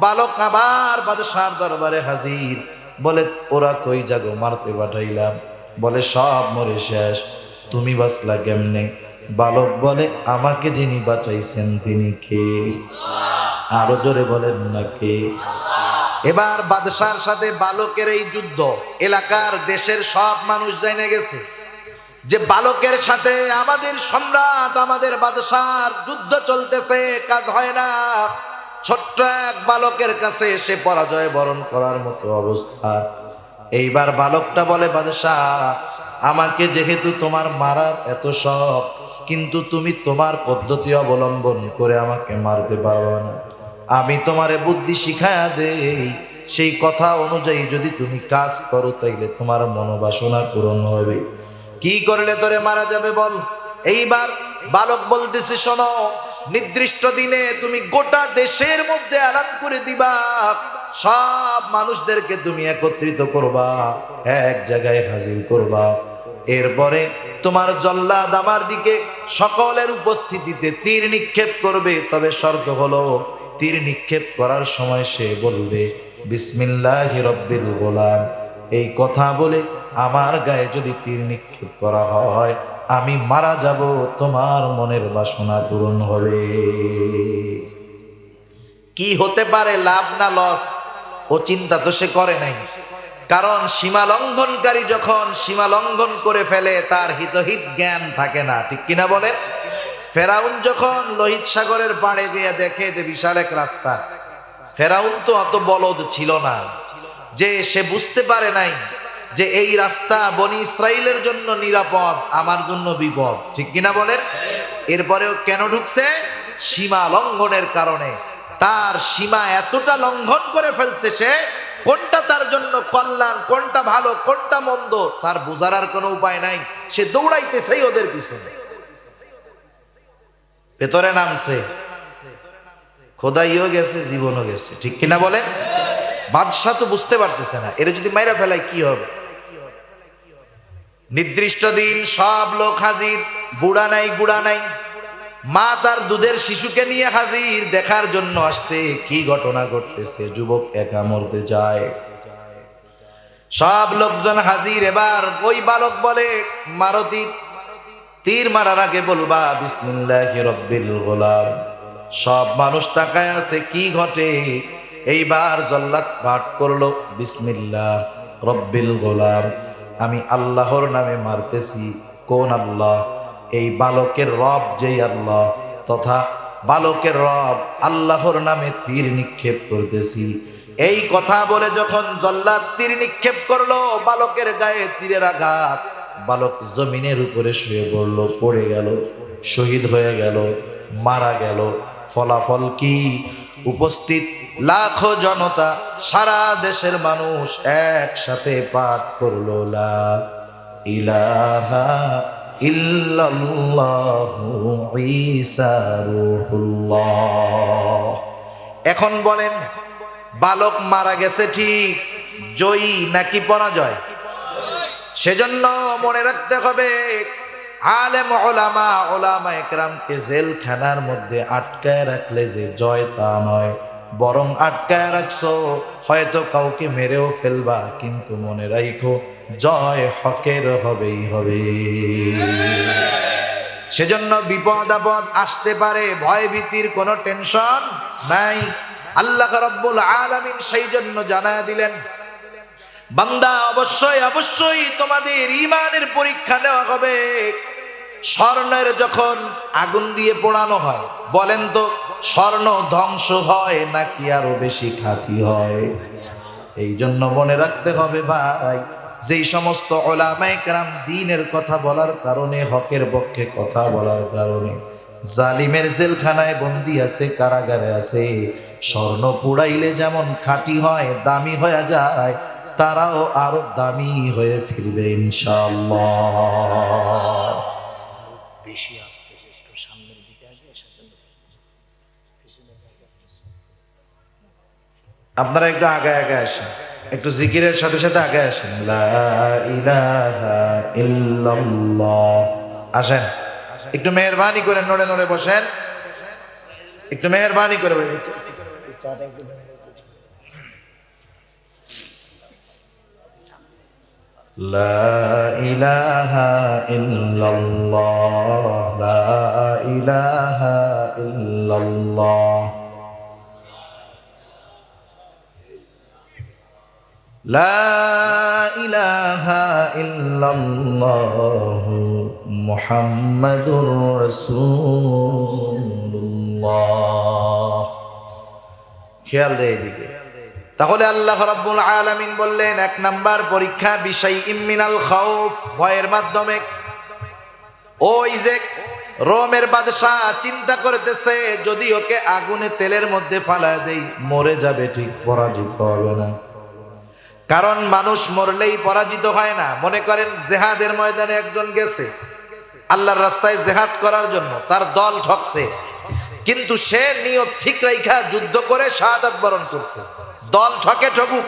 Speaker 1: বালক আবার বাদশার দরবারে হাজির। বলে, ওরা কই যাগো, মারতে পাঠাইলাম। বলে, সব মরে শেষ, তুমি বাঁচলা কেমনে? বালক বলে, আমাকে যিনি বাঁচাইছেন তিনি কে? আরো জোরে বলেন না কে? এবার বাদশার সাথে বালকের এই যুদ্ধ এলাকার দেশের সব মানুষ জেনে গেছে যে বালকের সাথে আমাদের সম্রাট, আমাদের বাদশার যুদ্ধ চলতেছে, কাজ হয় না। ছোট্ট এক বালকের কাছে সে পরাজয় বরণ করার মতো অবস্থা। এইবার বালকটা বলে, বাদশাহ, আমাকে যেহেতু তোমার মারার এত শখ, কিন্তু তুমি তোমার পদ্ধতি অবলম্বন করে আমাকে মারতে পারবে না। আমি তোমারে বুদ্ধি শিখায়া দেই, সেই কথা অনুযায়ী যদি তুমি কাজ করো তাইলে তোমার মনোবাসনা পূরণ হবে। কি করলে তোরে মারা যাবে বল? এইবার বালক বলতেছে, শোনো, নির্দিষ্ট দিনে তুমি গোটা দেশের মধ্যে এলান করে দিবা সব মানুষদেরকে তুমি একত্রিত করবা, এক জায়গায় হাজির করবা। এরপরে তোমার জল্লাদ আমার দিকে সকলের উপস্থিতিতে তীর নিক্ষেপ করবে। তবে শর্ত হলো, তীর নিক্ষেপ করার সময় সে বলবে বিসমিল্লাহি রব্বিল গোলাম। এই কথা বলে আমার গায়ে যদি তীর নিক্ষেপ করা হয়, আমি মারা যাব, তোমার মনের বাসনা পূরণ হবে। কি হতে পারে, লাভ না লস, ও চিন্তা তো সে করে নাই। কারণ সীমা লঙ্ঘনকারী যখন সীমা লঙ্ঘন করে ফেলে, তার হিতহিত জ্ঞান থাকে না, ঠিক কিনা বলেন? ফেরাউন যখন লোহিত সাগরের পাড়ে গিয়ে দেখে যে বিশাল এক রাস্তা, ফেরাউন তো অত বলদ ছিল না যে সে বুঝতে পারে নাই যে এই রাস্তা বনি ইসরাইলের জন্য নিরাপদ, আমার জন্য বিপদ, ঠিক কিনা বলেন? এরপরেও কেন ঢুকছে? সীমা লঙ্ঘনের কারণে। তার সীমা এতটা লঙ্ঘন করে ফেলছে, সে কোনটা তার জন্য কল্যাণ, কোনটা ভালো, কোনটা মন্দ, তার বোঝার আর কোনো উপায় নাই। সে দৌড়াইতেছেই ওদের পিছনে। ভেতরে নামছে, খোদাইও গেছে, জীবনও গেছে, ঠিক কিনা বলেন? বাদশাহ তো বুঝতে পারতেছে না, এর যদি মাইরা ফেলায় কি হবে। নির্দিষ্ট দিন সব লোক হাজির, বুড়া নাই গুড়া নাই। মা তার দুধের শিশুকে নিয়ে হাজির, দেখার জন্য আসছে কি ঘটনা ঘটতেছে। যুবক একা মরতে যায়, সব লোকজন হাজির। এবার ওই বালক বলে, মারতি, তীর মারার আগে বলবা বিসমিল্লাহি রব্বিল গোলাম। সব মানুষ তাকায় আছে কি ঘটে। এইবার জল্লাদ পাঠ করলো বিসমিল্লাহ রব্বিল গোলাম, আমি আল্লাহর নামে মারতেছি। কোন আল্লাহ? এই বালকের রব যেই আল্লাহ, তথা বালকের রব আল্লাহর নামে তীর নিক্ষেপ করতেছি। এই কথা বলে যখন জল্লাদ তীর নিক্ষেপ করলো, বালকের গায়ে তীরের আঘাত, বালক জমিনের উপরে শুয়ে পড়ল, পড়ে গেল, শহীদ হয়ে গেল, মারা গেল। ফলাফল কি? উপস্থিত লাখো জনতা, সারা দেশের মানুষ একসাথে পাঠ করলো লা ইলাহা ইল্লাল্লাহু ঈসা রূহুল্লাহ। এখন বলেন, বালক মারা গেছে ঠিক, জয়ী নাকি পরাজয়? সেজন্য মনে রাখতে হবে, আলেম ওলামা, ওলামা একরামকে জেলখানার মধ্যে আটকায় রাখলে যে জয় তা নয়, বরং আটকায় রাখছো, হয়তো কাউকে মেরেও ফেলবা, কিন্তু মনে রাখো জয় হকের হবেই হবে। সেজন্য বিপদ আপদ আসতে পারে, ভয় ভীতির কোনো টেনশন নাই। আল্লাহ রাব্বুল আলামিন সেই জন্য জানায় দিলেন, বান্দা অবশ্যই অবশ্যই তোমাদের ঈমানের পরীক্ষা নেওয়া হবে। স্বর্ণের যখন আগুন দিয়ে পোড়ানো হয়, বলেন তো স্বর্ণ ধ্বংস হয় নাকি আরো বেশি খাঁটি হয়? এই জন্য মনে রাখতে হবে ভাই, যেই সমস্ত উলামায়ে কেরাম দ্বীনের কথা বলার কারণে, হকের পক্ষে কথা বলার কারণে জালিমের জেলখানায় বন্দী আছে, কারাগারে আছে, স্বর্ণ পুড়াইলে যেমন খাঁটি হয়, দামি হয়ে যায়, তারাও আরো দামি হয়ে ফিরবে ইনশাআল্লাহ। বেশি আসতে একটু সামনের দিকে আগে, আপনারা একটু আগে আগে আসেন, একটু জিকিরের সাথে সাথে আগে আসেন। লা ইলাহা ইল্লাল্লাহ। আসেন, একটু মেহেরবানি করে নড়ে নড়ে বসেন, একটু মেহেরবানি করে বসেন। লা ইলাহা ইল্লাল্লাহ, লা ইলাহা ইল্লাল্লাহ, লা ইলাহা ইল্লাল্লাহ মুহাম্মাদুর রাসূলুল্লাহ। খেয়াল দেয় এদিকে। তাহলে আল্লাহ রাব্বুল আলামিন বললেন, এক নাম্বার পরীক্ষা বিশাইইম মিনাল খাউফ, ভয়ের মাধ্যমে। ওই যে রোমের বাদশাহ চিন্তা করতেছে, যদি ওকে আগুনে তেলের মধ্যে ফালায় দেই মরে যাবে, ঠিক পরাজিত হবে না। কারণ মানুষ মরলেই পরাজিত হয় না। মনে করেন জেহাদের ময়দানে একজন গেছে আল্লাহর রাস্তায় জেহাদ করার জন্য, তার দল ঠকছে, কিন্তু সে নিয়ত ঠিক রাইখা যুদ্ধ করে শাহাদাত বরণ করছে, দল ঠকে ঠকুক,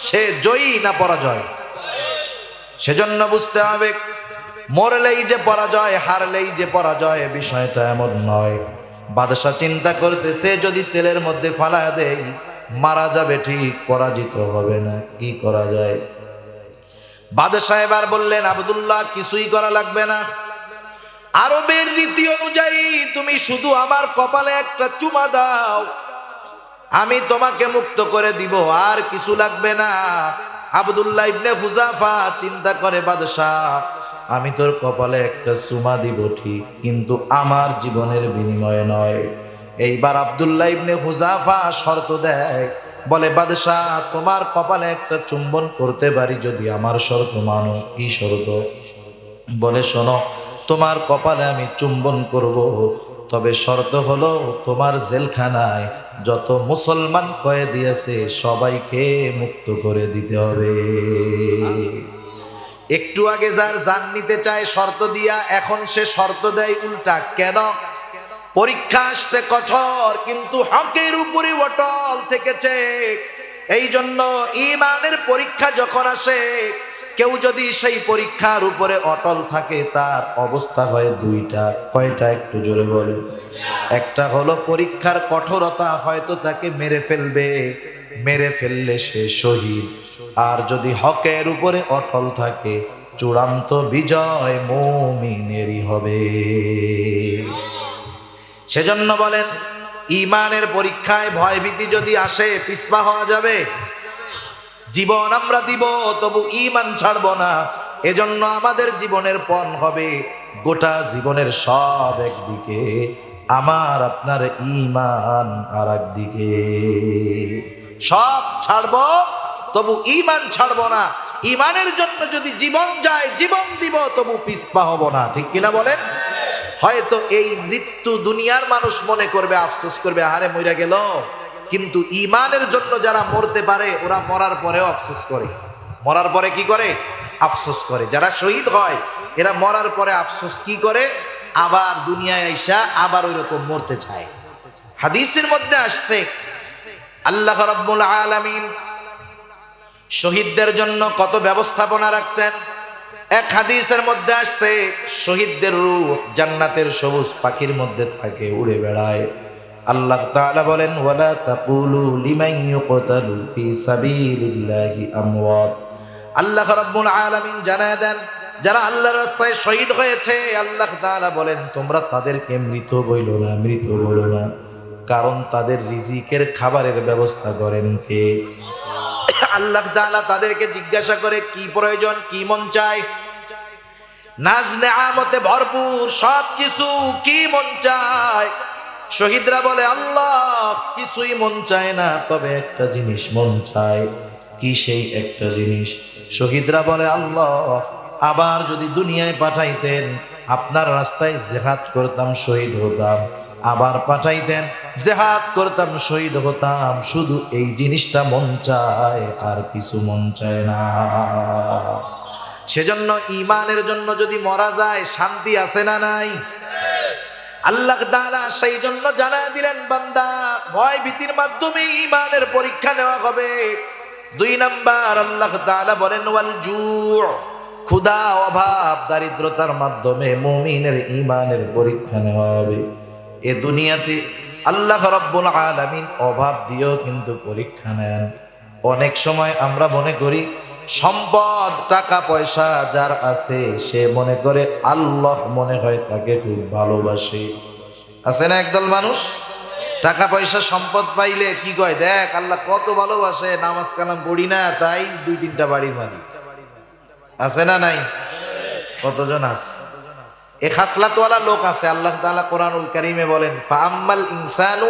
Speaker 1: সে জয়ী না পরাজয়। সেজন্য বুঝতে হবে মরলেই যে পরাজয়, হারলেই যে পরাজয়, বিষয়টা এমন নয়। বাদশা চিন্তা করতেছে যদি তেলের মধ্যে ফালায় দেই মারা যাবে ঠিক, পরাজিত হবে না, কি করা যায়? বাদশা এবার বললেন, আব্দুল্লাহ কিছুই করা লাগবে না, আরবের রীতি অনুযায়ী তুমি শুধু আমার কপালে একটা চুমা দাও, আমি তোমাকে মুক্ত করে দিব, আর কিছু লাগবে না। আব্দুল্লাহ ইবনে হুযাফা চিন্তা করে, বাদশাহ আমি তোর কপালে একটা চুমা দিব ঠিক, কিন্তু আমার জীবনের বিনিময়ে নয়। এইবার আব্দুল্লাহ ইবনে হুযাফা শর্ত দেয়, বলে বাদশাহ তোমার কপালে একটা চুম্বন করতে পারি যদি আমার শর্ত মানো। কি শর্ত? বলে শোনো, তোমার কপালে আমি চুম্বন করব, তবে শর্ত হলো তোমার জেলখানায় যত মুসলমান কয়েদি আছে সবাইকে মুক্ত করে দিতে হবে। একটু আগে যার জান নিতে চায় শর্ত দিয়া, এখন সে শর্ত দেয় উল্টা। কেন? পরীক্ষা আসছে কঠোর, কিন্তু হকের উপরে অটল থেকেছে। এই জন্য ঈমানের পরীক্ষা যখন আসে, কেউ যদি সেই পরীক্ষার উপরে অটল থাকে তার অবস্থা হয় দুইটা। কয়টা? একটু জোরে বলেন। একটা হলো পরীক্ষার কঠোরতা হয়তো তাকে মেরে ফেলবে, মেরে ফেললে সে শহীদ। আর যদি হকের উপরে অটল থাকে চূড়ান্ত বিজয় মুমিনেরই হবে। সেজন্য বলেন ঈমানের পরীক্ষায় ভয়ভীতি যদি আসে পিছপা হওয়া যাবে? জীবন আমরা দিব তবু ঈমান ছাড়ব না। এজন্য আমাদের জীবনের পণ হবে গোটা জীবনের সব একদিকে, আমার আপনার ঈমান আর একদিকে। সব ছাড়ব তবু ঈমান ছাড়ব না। ঈমানের জন্য যদি জীবন যায় জীবন দিব, তবু পিছপা হব না। ঠিক কিনা বলেন? হয়তো এই মৃত্যু দুনিয়ার মানুষ মনে করবে, আফসোস করবে, আহারে মইরা গেল, কিন্তু ঈমানের জন্য যারা মরতে পারে ওরা মরার পরেও আফসোস করে। মরার পরে কি করে? আফসোস করে। যারা শহীদ হয় এরা মরার পরে আফসোস কি করে? আবার দুনিয়ায় আইসা আবার ওই রকম মরতে চায়। হাদিসের মধ্যে আসছে আল্লাহ রাব্বুল আলামিন শহীদদের জন্য কত ব্যবস্থাপনা রাখছেন। এক হাদিসের মধ্যে আসছে শহীদদের রূহ জান্নাতের সবুজ পাখির মধ্যে থাকে, উড়ে বেড়ায়। আল্লাহ তাআলা বলেন, ওয়ালা তাকুলু লিমান ইউকতালু ফি সাবিলিল্লাহি আমওয়াত। আল্লাহ রাব্বুল আলামিন জানায় দেন যারা আল্লাহর রাস্তায় শহীদ হয়েছে, আল্লাহ তাআলা বলেন তোমরা তাদেরকে মৃত বইলো না, মৃত বলো না, কারণ তাদের রিজিকের খাবারের ব্যবস্থা করেন কে? আল্লাহ তাআলা তাদেরকে জিজ্ঞাসা করে কি প্রয়োজন, কি মন চায়? নাজ নেয়ামতে ভরপুর সব কিছু, কি মন চায়? শহীদরা বলে আল্লাহ কিছুই মন চায় না, তবে একটা জিনিস মন চায়। কি সেই একটা জিনিস? শহীদরা বলে আল্লাহ আবার যদি দুনিয়ায় পাঠাইতেন, আপনার রাস্তায় জিহাদ করতাম, শহীদ হতাম, আবার পাঠাইতেন, জিহাদ করতাম, শহীদ হতাম, শুধু এই জিনিসটা মন চায়, আর কিছু মন চায় না। সেজন্য ঈমানের জন্য যদি মরা যায় শান্তি আছে না নাই? আল্লাহ তাআলা সেই জন্য জানায় দিলেন, বান্দা ভয় ভীতির মাধ্যমে ঈমানের পরীক্ষা নেওয়া হবে। 2 নাম্বার আল্লাহ তাআলা বলেন ওয়াল জু', ক্ষুধা, অভাব, দারিদ্রতার মাধ্যমে মুমিনের ঈমানের পরীক্ষা নেওয়া হবে। এ দুনিয়াতে আল্লাহ রাব্বুল আলামিন অভাব দিয়েও কিন্তু পরীক্ষা নেন। অনেক সময় আমরা মনে করি সম্পদ টাকা পয়সা যার আছে সে মনে করে আল্লাহ মনে হয় তাকে খুব ভালোবাসে। আছে না একদল মানুষ টাকা পয়সা সম্পদ পাইলে কি কয়, দেখ আল্লাহ কত ভালোবাসে, নামাজ কালাম পড়ি না তাই 2-3টা বাড়ির মালিক। আছে না নাই? কতজন আছে? এ খাসলাতওয়ালা লোক আছে। আল্লাহ তাআলা কোরআনুল কারীমে বলেন, ফাআম্মাল ইনসানু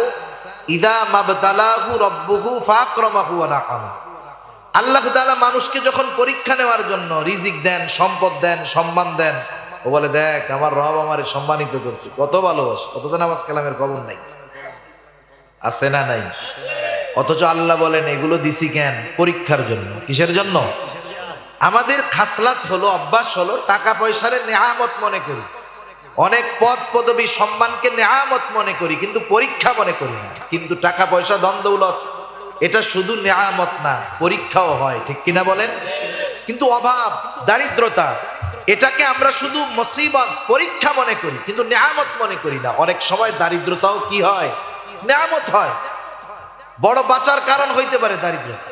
Speaker 1: ইযা মাবতালাহু রাব্বুহু ফাকরামাহু ওয়া নাআমা। আল্লাহ তাআলা মানুষকে যখন পরীক্ষা নেওয়ার জন্য রিজিক দেন, সম্পদ দেন, সম্মান দেন, ও বলে দেখ আমার রব আমারে সম্মানিত করছে, কত ভালোবাসে, অথচ নামাজ কালামের খবর নাই। আছে না নাই? অথচ আল্লাহ বলেন এগুলো দিছি কেন? পরীক্ষার জন্য। কিসের জন্য? আমাদের খাসলাত হলো, অভ্যাস হলো টাকা পয়সারে নেয়ামত মনে করি, অনেক পদ পদবী সম্মানকে নেয়ামত মনে করি, কিন্তু পরীক্ষা মনে করি না। কিন্তু টাকা পয়সা ধন দৌলত এটা শুধু নেয়ামত না, পরীক্ষাও হয়, ঠিক কিনা বলেন? কিন্তু অভাব, দারিদ্রতা, এটাকে আমরা শুধু মুসিবত, পরীক্ষা মনে করি, কিন্তু নেয়ামত মনে করি না। অনেক সময় দারিদ্রতাও কি হয়? নেয়ামত হয়। বড় বাঁচার কারণ হইতে পারে দারিদ্রতা।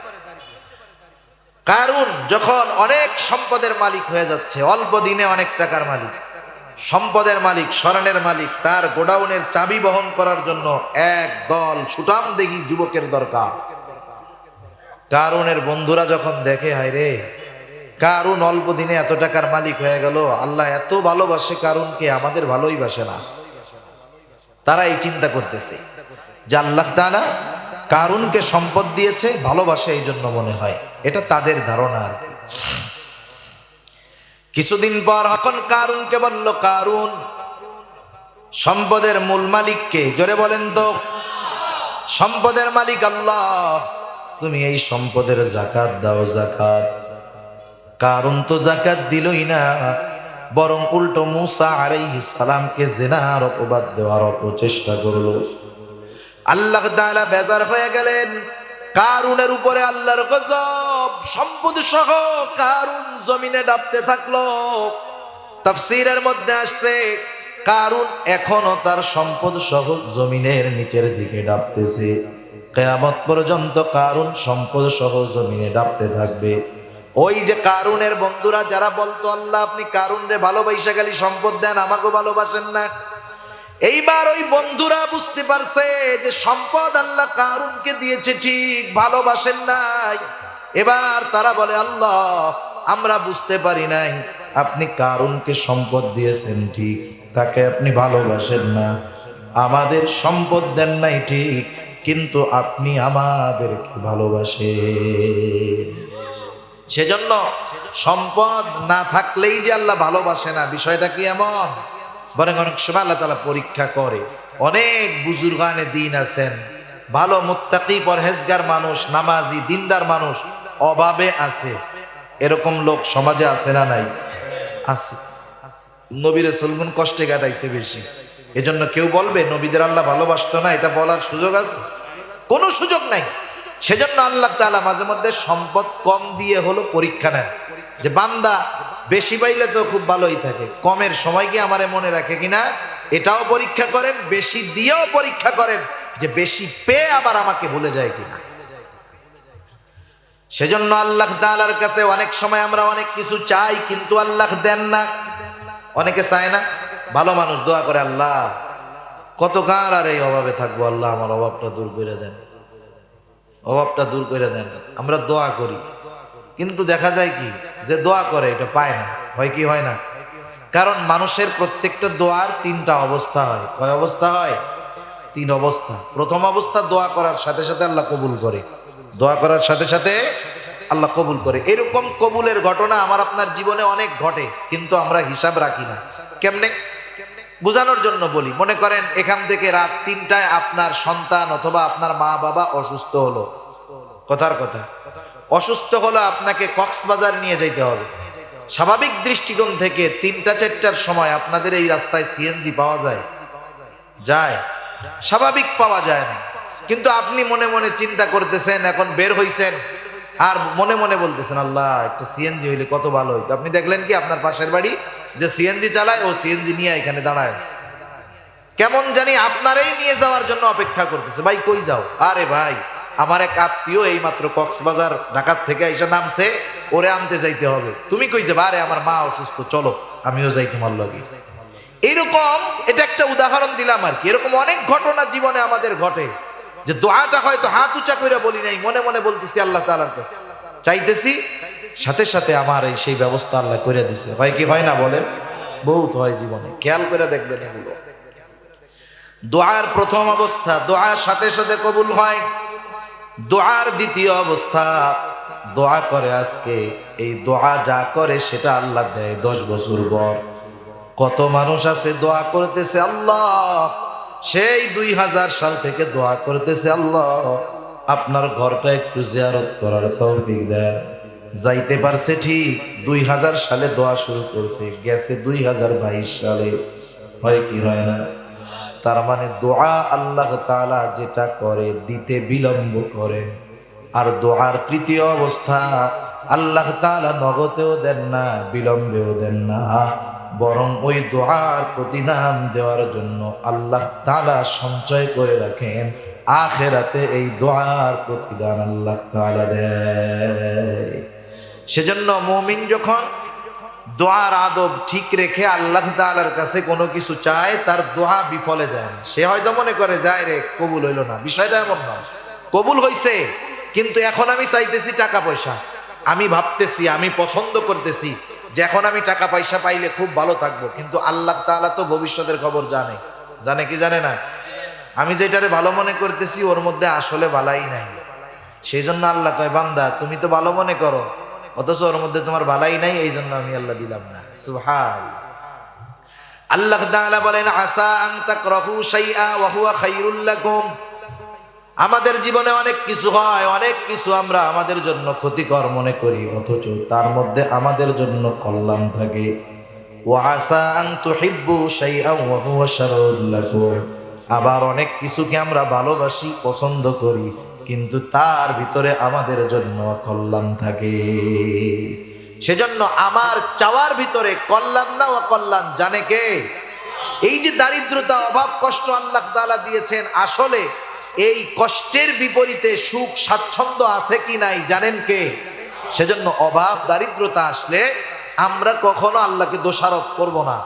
Speaker 1: কারুন যখন অনেক সম্পদের মালিক হয়ে যাচ্ছে, অল্প দিনে অনেক টাকার মালিক, সম্পদের মালিক, স্বর্ণের মালিক, তার গোডাউনের চাবি বহন করার জন্য এক দল সুঠাম দেহি যুবকের দরকার। কারুনের বন্ধুরা যখন দেখে, হায় রে, কারুন অল্প দিনে এত টাকার মালিক হয়ে গেল, আল্লাহ এত ভালোবাসে কারুনকে, আমাদের ভালোই বাসে না। তারা এই চিন্তা করতেছে যে আল্লাহ তাআলা কারুনকে সম্পদ দিয়েছে, ভালোবাসে এই জন্য মনে হয়, এটা তাদের ধারণা। কিছুদিন পর এখন কারুনকে বলল, কারুন, সম্পদের মূল মালিক কে? জোরে বলেন তো। সম্পদের মালিক আল্লাহ, তুমি এই সম্পদের যাকাত দাও, যাকাত। কারুন তো যাকাত দিলই না, বরং উল্টো মূসা আলাইহিস সালামকে জিনার অপবাদ দেওয়ার অপচেষ্টা করলো। আল্লাহ তাআলা বেজার হয়ে গেলেন। কারুনের উপরে আল্লাহর গজব, সম্পদ সহ কারুন জমিনে ডাবতে থাকলো। তাফসীরের মধ্যে আসছে, কারুন এখনো তার সম্পদ সহ জমিনের নিচের দিকে ডাবতেছে। কিয়ামত পর্যন্ত কারুন সম্পদ সহ জমিনে ডাবতে থাকবে। ওই যে কারুনের বন্ধুরা যারা বলতো, আল্লাহ আপনি কারুনরে ভালোবাসা খালি সম্পদ দেন, আমাকেও ভালোবাসেন না, এইবার ওই বন্ধুরা বুঝতে পারছে যে সম্পদ আল্লাহ কারুনকে দিয়েছে ঠিক, ভালোবাসেন নাই। এবার তারা বলে, আল্লাহ আমরা বুঝতে পারি নাই, আপনি কারুনকে সম্পদ দিয়েছেন ঠিক, তাকে আপনি ভালোবাসেন না। আমাদের সম্পদ দেন নাই ঠিক, কিন্তু আপনি আমাদেরকে ভালোবাসেন। সেজন্য সম্পদ না থাকলেই যে আল্লাহ ভালোবাসে না, বিষয়টা কি এমন? বরং অনেক সময় আল্লাহ তাআলা পরীক্ষা করে। অনেক বুজুর্গানে দিন আছেন, ভালো মুত্তাকি পরহেজগার মানুষ, নামাজি দিনদার মানুষ, অভাবে আছে। এরকম লোক সমাজে আছে না নাই? আছে। নবী রাসূলগণ কষ্টে কাটাইছে বেশি, এজন্য কেউ বলবে নবীদের আল্লাহ ভালোবাসতো না, এটা বলার সুযোগ আছে? কোনো সুযোগ নাই। সেজন্য আল্লাহ তাআলা মাঝে মধ্যে সম্পদ কম দিয়ে হলো পরীক্ষা নেন, যে বান্দা বেশি পাইলে তো খুব ভালোই থাকে, কমের সময় কি আমারে মনে রাখে কিনা এটাও পরীক্ষা করেন, বেশি দিয়েও পরীক্ষা করেন যে বেশি পেয়ে আবার আমাকে ভুলে যায় কিনা। সেজন্য আল্লাহ তাআলার কাছে অনেক সময় আমরা অনেক কিছু চাই, কিন্তু আল্লাহ দেন না। অনেকে চায় না, ভালো মানুষ দোয়া করে, আল্লাহ কতকাল আর এই অভাবে থাকবো, আল্লাহ আমার অভাবটা দূর করে দেন, অভাবটা দূর করে দেন। আমরা দোয়া করি, কিন্তু দেখা যায় কি যে দোয়া করে এটা পায় না। হয় কি হয় না? কারণ মানুষের প্রত্যেকটা দোয়ার তিনটা অবস্থা হয়। কয় অবস্থা হয়? তিন অবস্থা। প্রথম অবস্থা, দোয়া করার সাথে সাথে আল্লাহ কবুল করে, দোয়া করার সাথে সাথে আল্লাহ কবুল করে। এরকম কবুলের ঘটনা আমার আপনার জীবনে অনেক ঘটে, কিন্তু আমরা হিসাব রাখি না। কেমনে? বোঝানোর জন্য বলি, মনে করেন এখান থেকে রাত ৩টায় আপনার সন্তান অথবা আপনার মা বাবা অসুস্থ হলো, কথার কথা অসুস্থ হলো, আপনাকে কক্সবাজার নিয়ে যাইতে হবে। স্বাভাবিক দৃষ্টিকোণ থেকে ৩টা-৪টার সময় আপনাদের এই রাস্তায় সিএনজি পাওয়া যায়? যায়? স্বাভাবিক পাওয়া যায় না। কিন্তু আপনি মনে মনে চিন্তা করতেছেন, এখন বের হইছেন আর মনে মনে বলতেছেন, আল্লাহ একটা সিএনজি হইলে কত ভালো হইতো। আপনি দেখলেন কি আপনার পাশের বাড়ি যে সিএনজি চালায়, ও সিএনজি নিয়ে এখানে দাঁড়ায় আছে, কেমন জানি আপনারই নিয়ে যাওয়ার জন্য অপেক্ষা করতেছে। ভাই কই যাও? আরে ভাই আমার এক আত্মীয় এই মাত্র কক্সবাজার ঢাকার থেকে এসে নামছে, ওরে আনতে যাইতে হবে। তুমি কই যাবা? আরে আমার মা অসুস্থ, চলো আমিও যাই তোমার লগে। এইরকম, এটা একটা উদাহরণ দিলাম আর কি। এরকম অনেক ঘটনা জীবনে আমাদের ঘটে, যে দোয়াটা হয়তো হাত উঁচা করে বলি নাই, মনে মনে বলতেছি আল্লাহ তাআলার কাছে, চাইতেছি, সাথে সাথে আমার এই সেই ব্যবস্থা আল্লাহ করে দিছে। হয় কি হয় না বলেন? বহুত হয় জীবনে, খেয়াল করে দেখবেন এগুলো। দোয়ার প্রথম অবস্থা, দোয়ার সাথে সাথে কবুল হয়। দোয়ার দ্বিতীয় অবস্থা, দোয়া করে আজকে, এই দোয়া যা করে সেটা আল্লাহ দেয় 10 বছর পর। কত মানুষ আছে দোয়া করতেছে, আল্লাহ সেই 2000 সাল থেকে দোয়া করতেছে, আল্লাহ আপনার ঘরটা একটু জিয়ারত করার তৌফিক দেন। যাইতে পারছে ঠিক, 2000 সালে দোয়া শুরু করছে, গেছে 2022 সালে। হয় কি হয় না? তার মানে দোয়া আল্লাহ তাআলা যেটা করে দিতে বিলম্ব করেন, আর দোয়ার তৃতীয় অবস্থা, আল্লাহ তাআলা নগদেও দেন না, বিলম্বেও দেন না, বরং ওই দোয়ার প্রতিদান দেওয়ার জন্য আল্লাহ তাআলা সঞ্চয় করে রাখেন। আখিরাতে এই দোয়ার প্রতিদান আল্লাহ তাআলা দেয়। সেজন্য মুমিন যখন দোয়ার আদব ঠিক রেখে আল্লাহ তাআলার কাছে কোনো কিছু চায়, তার দোয়া বিফলে যায় না। সে হয়তো মনে করে যায় রে কবুল হইল না, বিষয়টা এমন নয়। কবুল হইছে, কিন্তু এখন আমি চাইতেছি টাকা পয়সা, আমি ভাবতেছি, আমি পছন্দ করতেছি যে এখন আমি টাকা পয়সা পাইলে খুব ভালো থাকবো, কিন্তু আল্লাহ তাআলা তো ভবিষ্যতের খবর জানে। জানে কি জানে না? আমি যেটারে ভালো মনে করতেছি ওর মধ্যে আসলে ভালাই নাই। সেই জন্য আল্লাহ কয়, বান্দা তুমি তো ভালো মনে করো, অথচ ওর মধ্যে তোমার ভালাই নাই, এই জন্য আমি আল্লাহ দিলাম না। সুবহান আল্লাহ তাআলা বলেন, আসা আন তাকরাহু শাইআ ওয়া হুয়া খায়রুল লাকুম। আমাদের জীবনে অনেক কিছু হয়, অনেক কিছু আমরা আমাদের জন্য ক্ষতিকর মনে করি, অথচ তার মধ্যে আমাদের জন্য কল্যাণ থাকে। ওয়া আসা আন তুহিব্বু শাইআ ওয়া হুয়া শাররুল লাকুম। আবার অনেক কিছুকে আমরা ভালোবাসি, পছন্দ করি, কিন্তু তার ভিতরে আমাদের জন্য কল্যাণ থাকে। সেজন্য আমার চাওয়ার ভিতরে কল্যাণ না অকল্যাণ জানে কে? এই যে দারিদ্রতা, অভাব, কষ্ট আল্লাহ তাআলা দিয়েছেন, আসলে এই কষ্টের বিপরীতে সুখ স্বাচ্ছন্দ্য আছে কি নাই জানেন কে? সেজন্য অভাব দারিদ্রতা আসলে আমরা কখনো আল্লাহকে দোষারোপ করব না,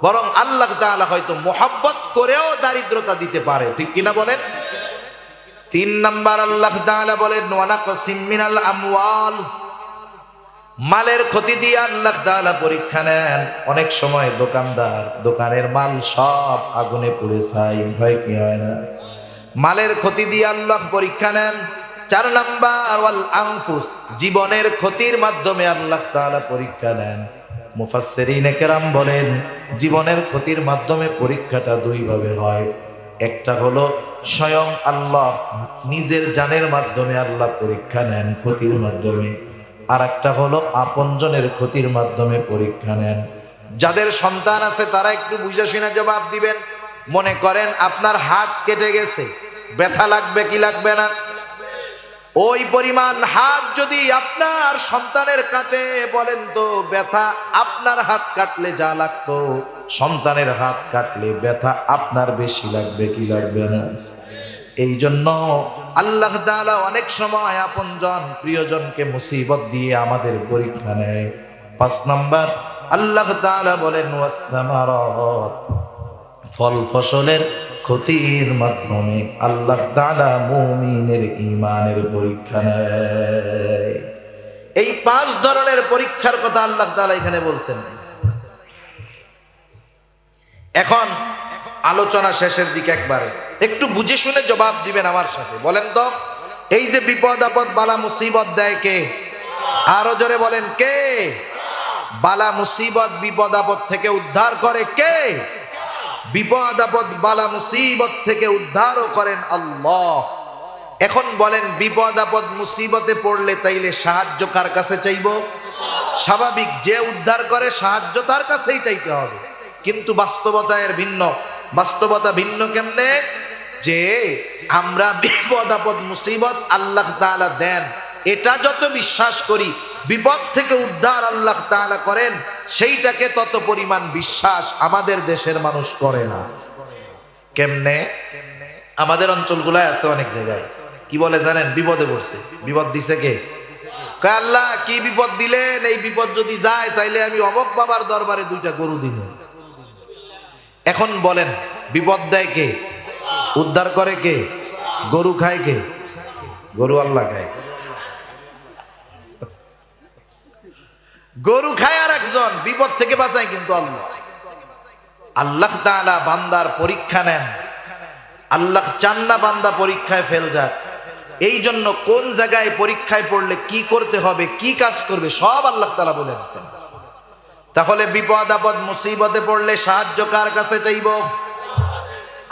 Speaker 1: বরং আল্লাহ তাআলা হয়তো মোহাব্বত করেও দারিদ্রতা দিতে পারে। ঠিক কিনা বলেন? 3 নাম্বার আল্লাহ তাআলা বলেন, ওয়া নাকসিম মিনাল আমওয়াল। মালের ক্ষতি দিয়ে আল্লাহ তাআলা পরীক্ষা নেন। অনেক সময় দোকানদার দোকানের মাল সব আগুনে পুড়ে ছাই হয় কি হয় না? মালের ক্ষতি দিয়ে আল্লাহ পরীক্ষা নেন। 4 নাম্বার ওয়াল আনফুস, জীবনের ক্ষতির মাধ্যমে আল্লাহ তাআলা পরীক্ষা নেন। মুফাসসিরিনে কেরাম বলেন, জীবনের ক্ষতির মাধ্যমে পরীক্ষাটা 2 ভাবে হয়। একটা হলো স্বয়ং আল্লাহ নিজের জানের মাধ্যমে আল্লাহ পরীক্ষা নেন, ক্ষতির মাধ্যমে। আর একটা হলো আপনজনের ক্ষতির মাধ্যমে পরীক্ষা নেন। যাদের সন্তান আছে তারা একটু বুঝে শুনে জবাব দিবেন। মনে করেন আপনার হাত কেটে গেছে, ব্যথা লাগবে কি লাগবে না? ওই পরিমাণ হাত যদি আপনার সন্তানের কাটে, বলেন তো ব্যথা আপনার হাত কাটলে যা লাগতো, সন্তানের হাত কাটলে ব্যথা আপনার বেশি লাগবে কি লাগবে না? এই জন্য আল্লাহ তাআলা অনেক সময় আপনজন প্রিয়জনকে মুসিবত দিয়ে আমাদের পরীক্ষা নেয়। 5 নাম্বার আল্লাহ তাআলা বলেন, ওয়াস-সামারাত, ফল ফসলের ক্ষতির মাধ্যমে আল্লাহ তাআলা মুমিনের ঈমানের পরীক্ষা নেয়। এই 5 ধরনের পরীক্ষার কথা আল্লাহ তাআলা এখানে বলছেন। এখন আলোচনা শেষের দিকে একবারে একটু বুঝে শুনে জবাব দিবেন আমার সাথে। বলেন তো, এই যে বিপদ আপদ বালা মুসিবত দেয় কে? আরো জোরে বলেন, কে? বালা মুসিবত বিপদ আপদ থেকে উদ্ধার করে কে? বিপদ আপদ বালা মুসিবত থেকে উদ্ধারও করেন আল্লাহ। এখন বলেন, বিপদ আপদ মুসিবতে পড়লে তাইলে সাহায্য কার কাছে চাইব? স্বাভাবিক, যে উদ্ধার করে সাহায্য তার কাছেই চাইতে হবে। কিন্তু বাস্তবতা এর ভিন্ন। বাস্তবতা ভিন্ন কেমনে? যে আমরা বিপদ আপদ মুসিবত আল্লাহ তাআলা দেন, এটা যত বিশ্বাস করি, বিপদ থেকে উদ্ধার আল্লাহ তাআলা করেন, সেইটাকে তত পরিমাণ বিশ্বাস আমাদের দেশের মানুষ করে না। কেমনে? আমাদের অঞ্চলগুলায় আসতে অনেক জায়গায় কি বলে জানেন? বিপদে পড়ছে। বিপদ দিছে কে? কয় আল্লাহ কি বিপদ দিলেন? এই বিপদ যদি যায় তাইলে আমি অমক বাবার দরবারে 2টা গরু দিব। এখন বলেন, বিপদ দেয় কে? উদ্ধার করে কে? গরু খায় কে? গরু আল্লাহ খায়। গরু খায় আর একজন, বিপদ থেকে বাঁচায় কিন্তু আল্লাহ। আল্লাহ তাআলা বান্দার পরীক্ষা নেন। আল্লাহ চান না বান্দা পরীক্ষায় ফেল যাক। এই জন্য কোন জায়গায় পরীক্ষায় পড়লে কি করতে হবে, কি কাজ করবে, সব আল্লাহ তাআলা বলে দিয়েছেন। তাহলে বিপদ আপদ মুসিবতে পড়লে সাহায্য কার কাছে চাইব?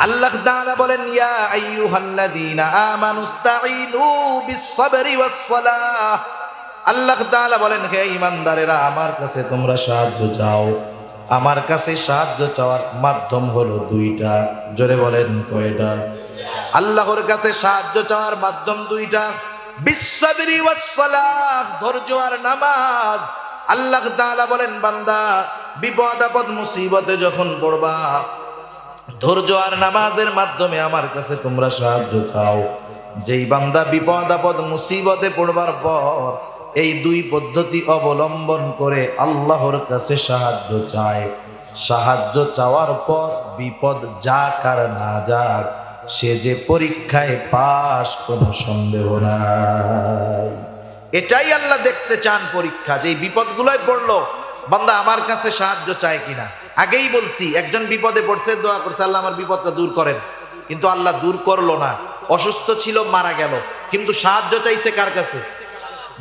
Speaker 1: আল্লাহ তাআলা বলেন, ইয়া আইয়ুহাল্লাযীনা আমানুস্তাঈনু বিস-সাবরি ওয়াস-সালাহ। আল্লাহ তাআলা বলেন, হে ঈমানদারেরা, আমার কাছে তোমরা সাহায্য চাও। আমার কাছে সাহায্য চাওয়ার মাধ্যম হলো 2টা। জোরে বলেন কয়টা? আল্লাহর কাছে সাহায্য চাওয়ার মাধ্যম 2টা। বিসসাবরি ওয়াস সালাহ, ধৈর্য আর নামাজ। আল্লাহ তাআলা বলেন, বান্দা বিপদ আপদ মুসিবতে যখন পড়বা, ধৈর্য আর নামাজের মাধ্যমে আমার কাছে তোমরা সাহায্য চাও। যেই বান্দা বিপদ আপদ মুসিবতে পড়বার পর এই দুই পদ্ধতি অবলম্বন করে আল্লাহর কাছে সাহায্য চায়, সাহায্য চাওয়ার পর বিপদ যাক আর না যাক, সে যে পরীক্ষায় পাস কোনো সন্দেহ নাই। এটাই আল্লাহ দেখতে চান পরীক্ষা, যে বিপদগুলোই পড়লো বান্দা আমার কাছে সাহায্য চায় কিনা। আগেই বলছি, একজন বিপদে পড়ছে, দোয়া করছে আল্লাহ আমার বিপদটা দূর করেন, কিন্তু আল্লাহ দূর করলো না, অসুস্থ ছিল, মারা গেল, কিন্তু সাহায্য চাইছে কার কাছে?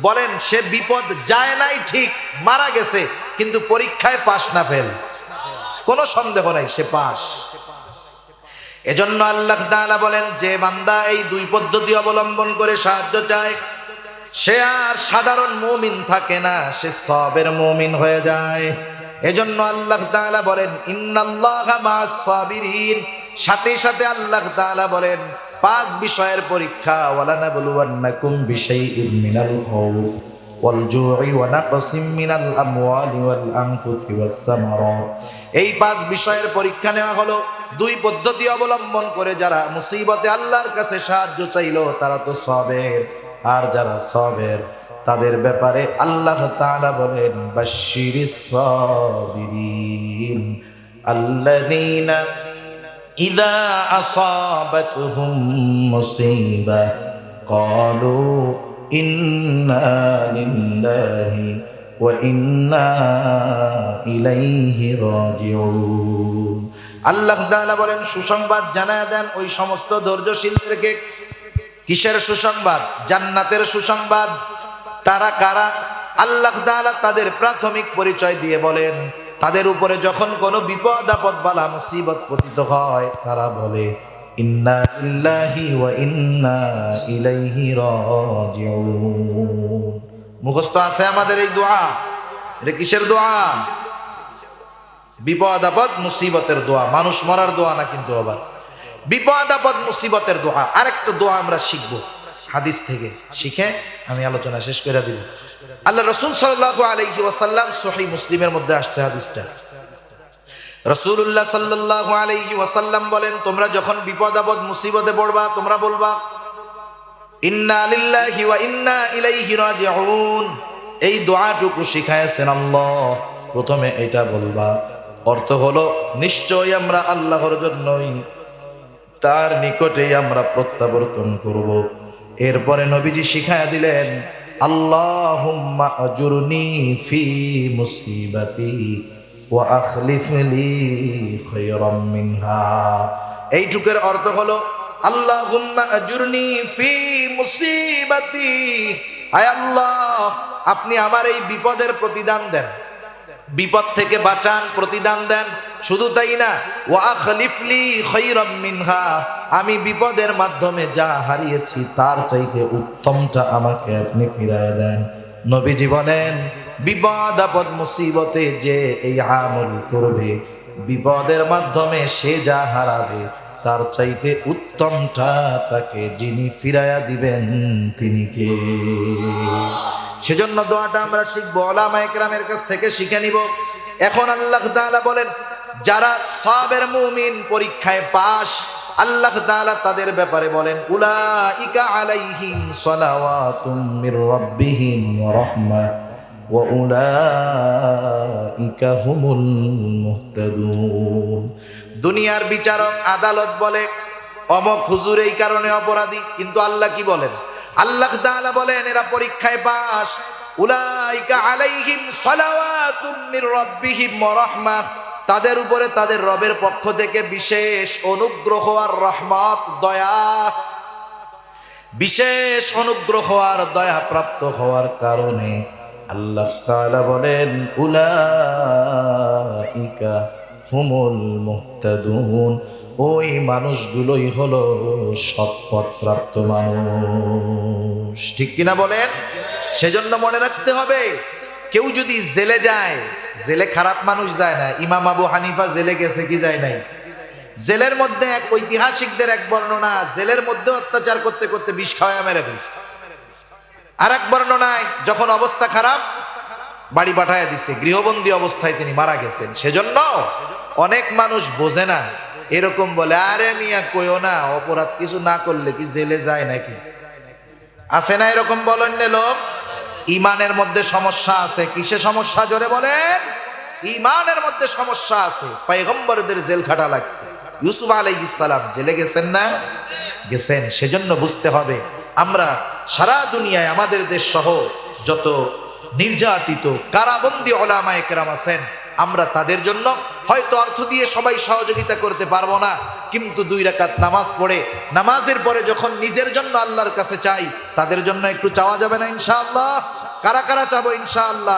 Speaker 1: বলেন, সে বিপদ যায় নাই ঠিক, মারা গেছে, কিন্তু পরীক্ষায় পাস না ফেল, কোনো সন্দেহ নাই সে পাস। এজন্য আল্লাহ তাআলা বলেন, যে বান্দা এই দুই পদ্ধতি অবলম্বন করে সাহায্য চায়, সে আর সাধারণ মুমিন থাকে না, সে সবের মুমিন হয়ে যায়। এজন্য আল্লাহ তাআলা বলেন, ইন্নাল্লাহা মা'আস সাবিরিন। সাথে সাথে আল্লাহ তাআলা বলেন, পাঁচ বিষয়ের পরীক্ষা, ওয়ালানাবলুওয়ান্নাকুম বিশাইইম মিনাল খাউফ ওয়াল জু'i ওয়া নাকসিম মিনাল আমওয়ালি ওয়াল আনফুসি ওয়াস সামারাত। এই পাঁচ বিষয়ের পরীক্ষা নেওয়া হলো দুই পদ্ধতি অবলম্বন করে। যারা মুসিবতে আল্লাহর কাছে সাহায্য চাইলো তারা তো সবের, আর যারা সবের তাদের ব্যাপারে আল্লাহ তাআলা বলেন, বাশশিরিস সাবিরিন আল্লাযীনা ইযা আসাবাতহুম মুসিবা ক্বালু ইন্না লিল্লাহি ওয়া ইন্না ইলাইহি রাজিউন। আল্লাহ তাআলা বলেন, সুসংবাদ জানায় দেন ওই সমস্ত ধৈর্যশীলদেরকে। কিসের সুসংবাদ? জান্নাতের সুসংবাদ। তারা কারা? আল্লাহ তাআলা তাদের প্রাথমিক পরিচয় দিয়ে বলেন, তাদের উপরে যখন কোনো বিপদ আপদ বালা মুসিবত পতিত হয়, তারা বলে ইন্না লিল্লাহি ওয়া ইন্না ইলাইহি রাজিউন। মুখস্থ আছে আমাদের এই দোয়া। এটা কিসের দোয়া? বিপদ আপদ মুসিবতের দোয়া, মানুষ মরার দোয়া না কিন্তু, আবার বিপদ আপদ মুসিবতের দোয়া। আরেকটা দোয়া আমরা শিখব হাদিস থেকে, শিখে আমি আলোচনা শেষ করে দিব। আল্লাহ রাসূল সাল্লাল্লাহু আলাইহি ওয়াসাল্লাম, সহিহ মুসলিমের মধ্যে আসছে হাদিসটা। রাসূলুল্লাহ সাল্লাল্লাহু আলাইহি ওয়াসাল্লাম বলেন, তোমরা যখন বিপদ আপদ মুসিবতে পড়বা, তোমরা বলবা ইন্না লিল্লাহি ওয়া ইন্না ইলাইহি রাজিউন। এই দোয়াটুকু শিখায়েছেন আল্লাহ। প্রথমে এটা বলবা, অর্থ হলো নিশ্চয়ই আমরা আল্লাহর জন্যই, তার নিকটেই আমরা প্রত্যাবর্তন করব। এরপরে নবীজি শিখায়া দিলেন, আল্লাহুম্মা আজুরনি ফি মুসিবাতি ওয়া আখলিফ লি খায়রাম মিনহা। এইটুকের অর্থ হলো, আল্লাহুম্মা আজুরনি ফি মুসিবাতি, আয় আল্লাহ আপনি আমার এই বিপদের প্রতিদান দেন, বিপদ থেকে বাঁচান, প্রতিদান দেন। শুধু তাই না, ওয়া আখলিফলি খায়রাম মিনহা, আমি বিপদের মাধ্যমে যা হারিয়েছি তার চাইতে উত্তমটা আমাকে আপনি ফিরায় দেন। নবীজি বলেন, বিপদ আপদ মুসিবতে যে এই আমল করবে, বিপদের মাধ্যমে সে যা হারাবে তার চাইতে উত্তমটা তাকে যিনি ফিরাইয়া দিবেন তিনি কে? সেজন্য দোয়াটা আমরা শিখবো, উলামায়ে কেরামের কাছ থেকে শিখে নিব। এখন আল্লাহ তাআলা বলেন, যারা সাবের মুমিন, পরীক্ষায় পাস, আল্লাহ তাআলা তাদের ব্যাপারে বলেন, উলাইকা আলাইহিম সালাওয়াতুম মির রাব্বিহিম ওয়া রাহমা ওয়া উলাইকা হুমুল মুহতাদুন। দুনিয়ার বিচারক আদালত বলে অমক হুজুর এই কারণে অপরাধী, কিন্তু আল্লাহ কি বলেন? আল্লাহ তাআলা বলেন, এরা পরীক্ষায় পাস, উলাইকা আলাইহিম সালাওয়াতুম মির রাব্বিহিম ওয়া রাহমা, তাদের উপরে তাদের রবের পক্ষ থেকে বিশেষ অনুগ্রহ আর রহমত, দয়া, বিশেষ অনুগ্রহ আর দয়া প্রাপ্ত হওয়ার কারণে আল্লাহ তাআলা বলেন, উলাইকা হুমুল মুহতাদুন, ওই মানুষগুলোই হলো সৎপথ প্রাপ্ত মানুষ। ঠিক কিনা বলেন? সেজন্য মনে রাখতে হবে, কেউ যদি জেলে যায়, জেলে খারাপ মানুষ যায় না। ইমাম আবু হানিফা জেলে গেছে কি যায় নাই? জেলের মধ্যে এক ঐতিহাসিকদের এক বর্ণনা, জেলের মধ্যে অত্যাচার করতে করতে বিষ খাওয়া মেরে ফেলছে। আর এক বর্ণনায় যখন অবস্থা খারাপ বাড়ি পাঠায় দিছে, গৃহবন্দী অবস্থায় তিনি মারা গেছেন। সেজন্য অনেক মানুষ বোঝে না, এরকম বলে, আরে মিয়া কইও না, অপরাধ কিছু না করলে কি জেলে যায় নাকি? আছে না এরকম বলেন লোক? ইমানের মধ্যে সমস্যা আছে। কিসে সমস্যা জোরে বলেন? ইমানের মধ্যে সমস্যা আছে। পয়গম্বরদের জেল খাটা লাগছে। ইউসুফ আলাইহিস সালাম জেলে গেছেন না? গেছেন। সেজন্য বুঝতে হবে, আমরা সারা দুনিয়ায় আমাদের দেশ সহ যত নির্যাতিত কারাবন্দী উলামায়ে কেরাম আছেন, আমরা তাদের জন্য হয়তো অর্থ দিয়ে সবাই সহযোগিতা করতে পারবো না, কিন্তু 2 রাকাত নামাজ পড়ে নামাজের পরে যখন নিজের জন্য আল্লাহর কাছে চাই, তাদের জন্য একটু চাওয়া যাবে না ইনশাআল্লাহ? কারা কারা চাবো ইনশাআল্লাহ?